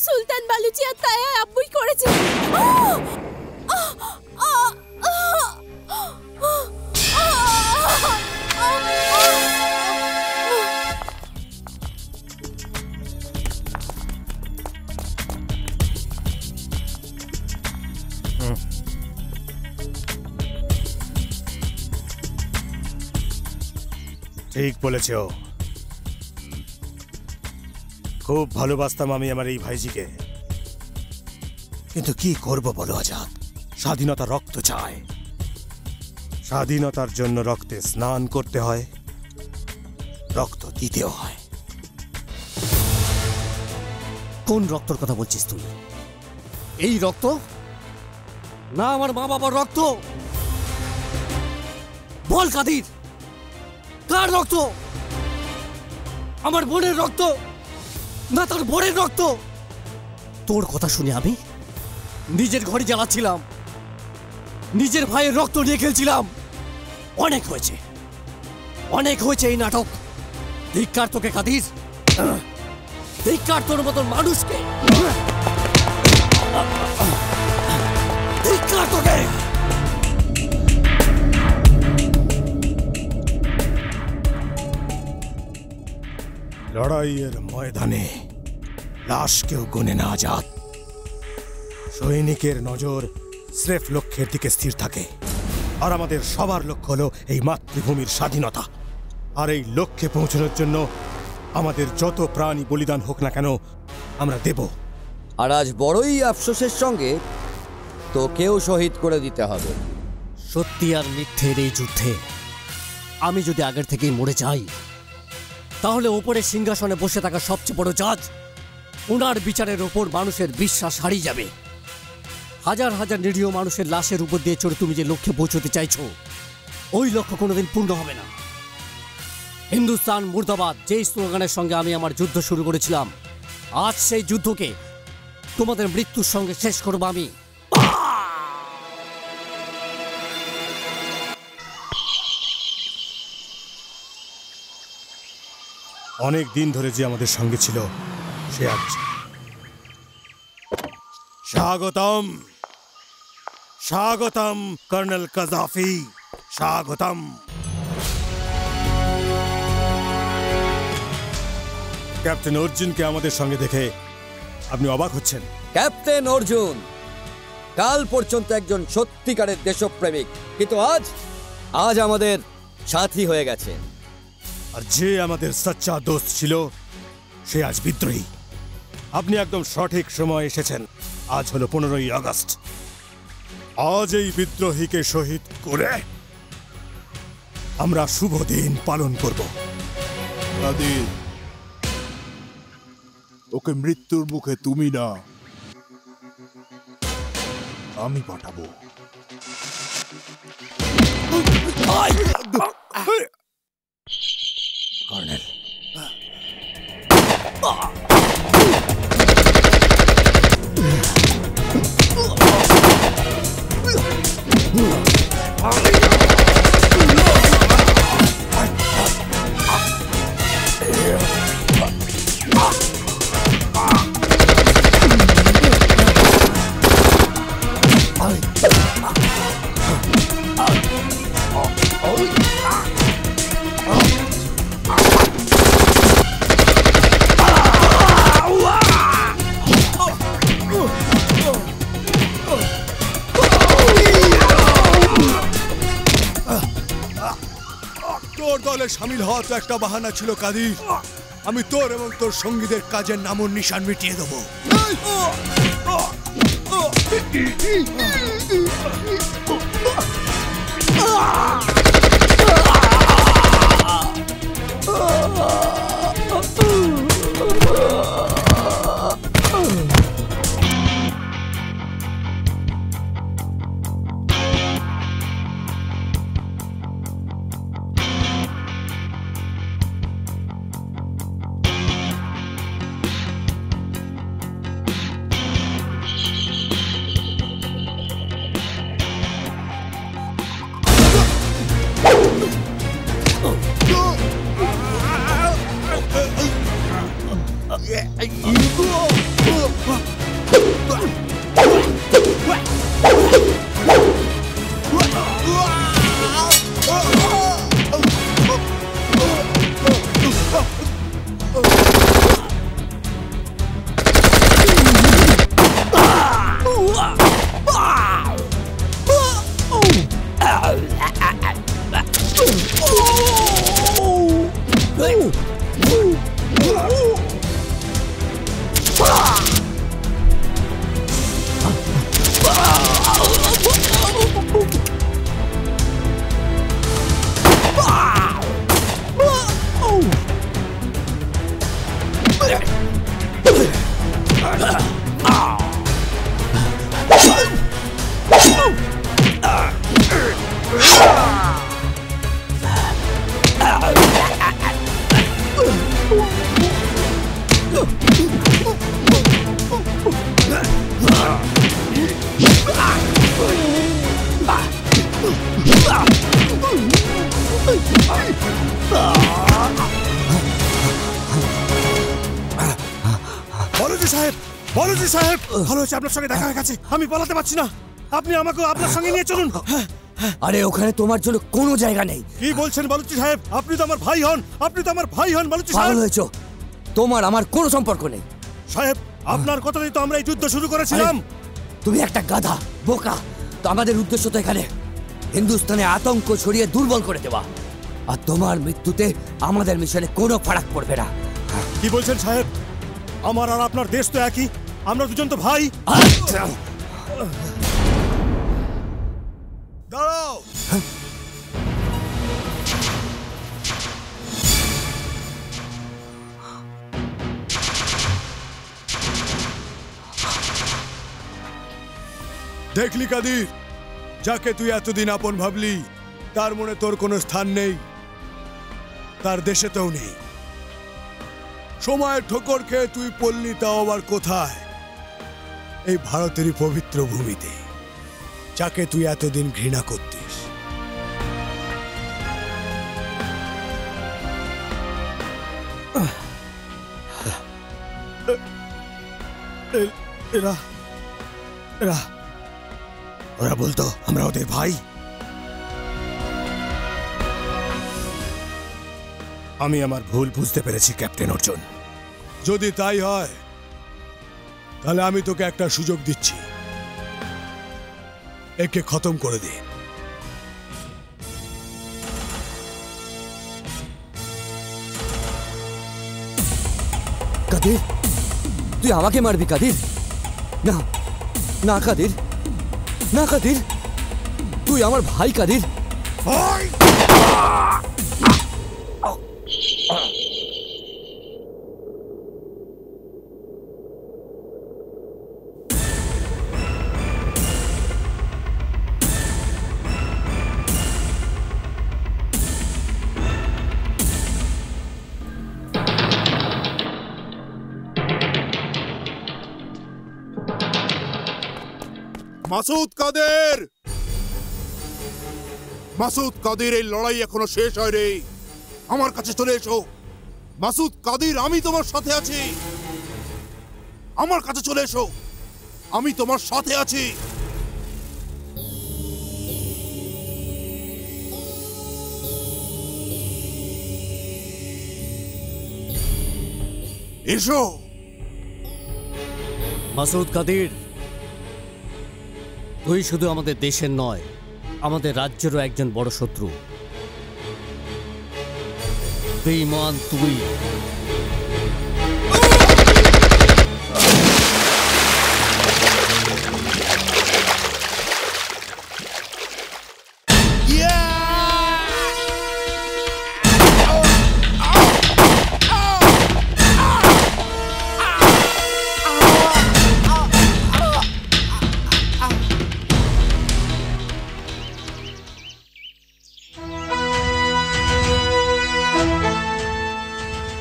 সুলতান বালুচি আর তায়া আব্বুই করেছে। ঠিক বলেছ। খুব ভালোবাসতাম আমি আমার এই ভাইজিকে, কিন্তু কি করব বলো আজাদ? স্বাধীনতা রক্ত চায়। স্বাধীনতার জন্য রক্তে স্নান করতে হয়, রক্ত দিতেও হয়। কোন রক্তর কথা বলছিস তুই? এই রক্ত না আমার মা বাবার রক্ত? বল কাদির, কার রক্ত? আমার বোনের রক্ত না তার বোনের রক্ত? তোর কথা শুনে আমি নিজের ঘরে জ্বালাচ্ছিলাম, নিজের ভাইয়ের রক্ত নিয়ে খেলছিলাম। অনেক হয়েছে, অনেক হয়েছে এই নাটক। ধিক্কার তোকে কাদির, ধিক্কার তোর মতন মানুষকে, ধিক্কার তোকে। লড়াইয়ের ময়দানে লাশ কেউ গুনে না আজাদ। সৈনিকের নজর স্রেফ লক্ষ্যের দিকে স্থির থাকে, আর আমাদের সবার লক্ষ্য হলো এই মাতৃভূমির স্বাধীনতা। আর এই লক্ষ্যে পৌঁছানোর জন্য আমাদের যত প্রাণী বলিদান হোক না কেন আমরা দেব। আর আজ বড়ই আফসোসের সঙ্গে তোকেও শহীদ করে দিতে হবে। সত্যি আর মিথ্যের এই যুদ্ধে আমি যদি আগের থেকেই মরে যাই, তাহলে ওপরে সিংহাসনে বসে থাকা সবচেয়ে বড় জাজ, ওনার বিচারের ওপর মানুষের বিশ্বাস হারিয়ে যাবে। হাজার হাজার নিরীহ মানুষের লাশের উপর দিয়ে চড়ে তুমি যে লক্ষ্যে পৌঁছতে চাইছো, ওই লক্ষ্য কোনোদিন পূর্ণ হবে না। হিন্দুস্তান মুর্দাবাদ যেই স্লোগানের সঙ্গে আমি আমার যুদ্ধ শুরু করেছিলাম, আজ সেই যুদ্ধকে তোমাদের মৃত্যুর সঙ্গে শেষ করব আমি। অনেক দিন ধরে যে আমাদের সঙ্গে ছিল সে আজ। স্বাগতম স্বাগতম কর্নেল কাজাফি, স্বাগতম। ক্যাপ্টেন অর্জুনকে আমাদের সঙ্গে দেখে আপনি অবাক হচ্ছেন? ক্যাপ্টেন অর্জুন কাল পর্যন্ত একজন সত্যিকারের দেশপ্রেমিক, কিন্তু আজ আমাদের সাথী হয়ে গেছে। আর যে আমাদের সচ্চা দোস্ত ছিল সে আজ বিদ্রোহী। আপনি একদম সঠিক সময় এসেছেন। আজ হলো 15ই আগস্ট। আজ এই বিদ্রোহীকে শহীদ করে আমরা শুভ দিন পালন করব। কাদির, ওকে মৃত্যুর মুখে তুমি না আমি পাঠাবো। কর্নেল, তোর দলে শামিল হওয়া তো একটা বাহানা ছিল কাদির। আমি তোর এবং তোর সঙ্গীদের কাজের নামও নিশান মিটিয়ে দেবো। বলজি সাহেব, ভালো হয়েছে আপনার সঙ্গে দেখা হয়ে গেছে। আমি পালাতে পারছি না, আপনি আমাকে আপনার সঙ্গে নিয়ে চলুন। আরে ওখানে তোমার জন্য কোনো জায়গা নেই। কি বলছেন বলজি সাহেব? আপনি তো আমার ভাই হন, আপনি তো আমার ভাই হন বলজি সাহেব। পাগল হয়েছো? তোমার আমার কোনো সম্পর্ক নেই। সাহেব, আপনার কথাতেই তো আমরা এই যুদ্ধ শুরু করেছিলাম। তুমি একটা গাধা, বোকা। তো আমাদের উদ্দেশ্য তো এখানে হিন্দুস্তানে আতঙ্ক ছড়িয়ে দুর্বল করে দেওয়া। আর তোমার মৃত্যুতে আমাদের মিশনে কোনো ফারাক পড়বে না। কি বলছেন সাহেব? আমার আর আপনার দেশ তো একই, আমরা দুজন তো ভাই। দাঁড়াও। দেখলি কাদির, যাকে তুই এতদিন আপন ভাবলি তার মনে তোর কোনো স্থান নেই। তার দেশেতেও নেই। সময়ের ঠোকর খেয়ে তুই পড়লি, তাও আবার কোথায়? এই ভারতেরই পবিত্র ভূমিতে, যাকে তুই এতদিন ঘৃণা করতিস। ওরা বলতো আমরা ওদের ভাই। আমি আমার ভুল বুঝতে পেরেছি ক্যাপ্টেন অর্জুন। যদি তাই হয় তাহলে আমি তোকে একটা সুযোগ দিচ্ছি, একে খতম করে দে। কাদির, তুই আমাকে মারবি কাদির? না না কাদির, না কাদির, তুই আমার ভাই কাদির। মাসুদ কাদের, মাসুদ কাদের, এই লড়াই এখনো শেষ হয়নি। আমার কাছে চলে এসো। মাসুদ কাদের, আমি তোমার সাথে আছি। আমার কাছে চলে এসো, আমি তোমার সাথে আছি। এসো। মাসুদ কাদির, তুই শুধু আমাদের দেশের নয়, আমাদের রাজ্যেরও একজন বড় শত্রু। বেঈমান তুই।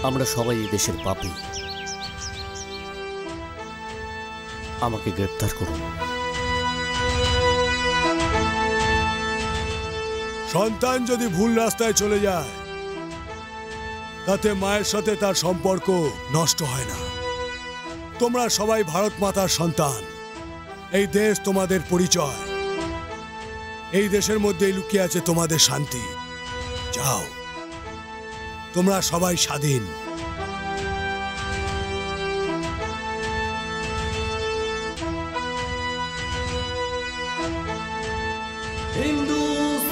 আমরা সবাই এই দেশের পাপী। আমাকে গ্রেফতার করুন। সন্তান যদি ভুল রাস্তায় চলে যায় তাতে মায়ের সাথে তার সম্পর্ক নষ্ট হয় না। তোমরা সবাই ভারত মাতার সন্তান। এই দেশ তোমাদের পরিচয়। এই দেশের মধ্যেই লুকিয়ে আছে তোমাদের শান্তি। যাও, তোমরা সবাই স্বাধীন।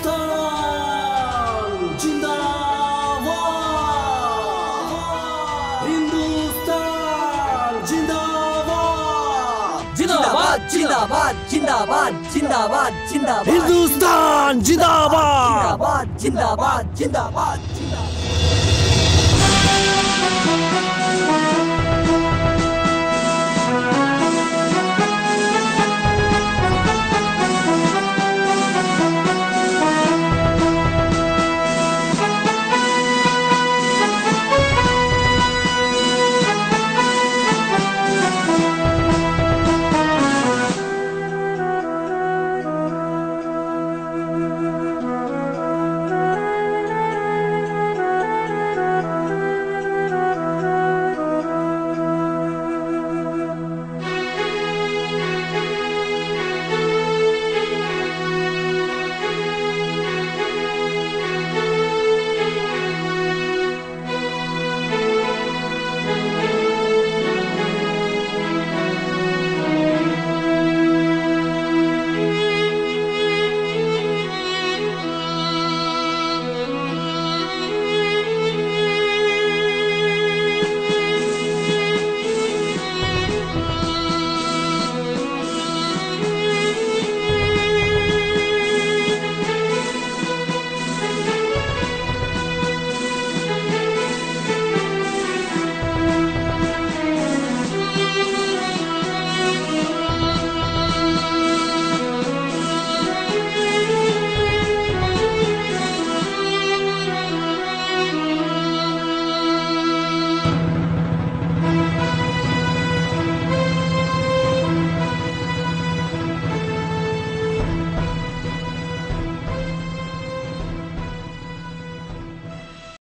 হিন্দুস্তান জিন্দাবাদ, হিন্দুস্তান জিন্দাবাদ, জিন্দাবাদ জিন্দাবাদ জিন্দাবাদ জিন্দাবাদ জিন্দাবাদ হিন্দুস্তান জিন্দাবাদ, জিন্দাবাদ জিন্দাবাদ জিন্দাবাদ।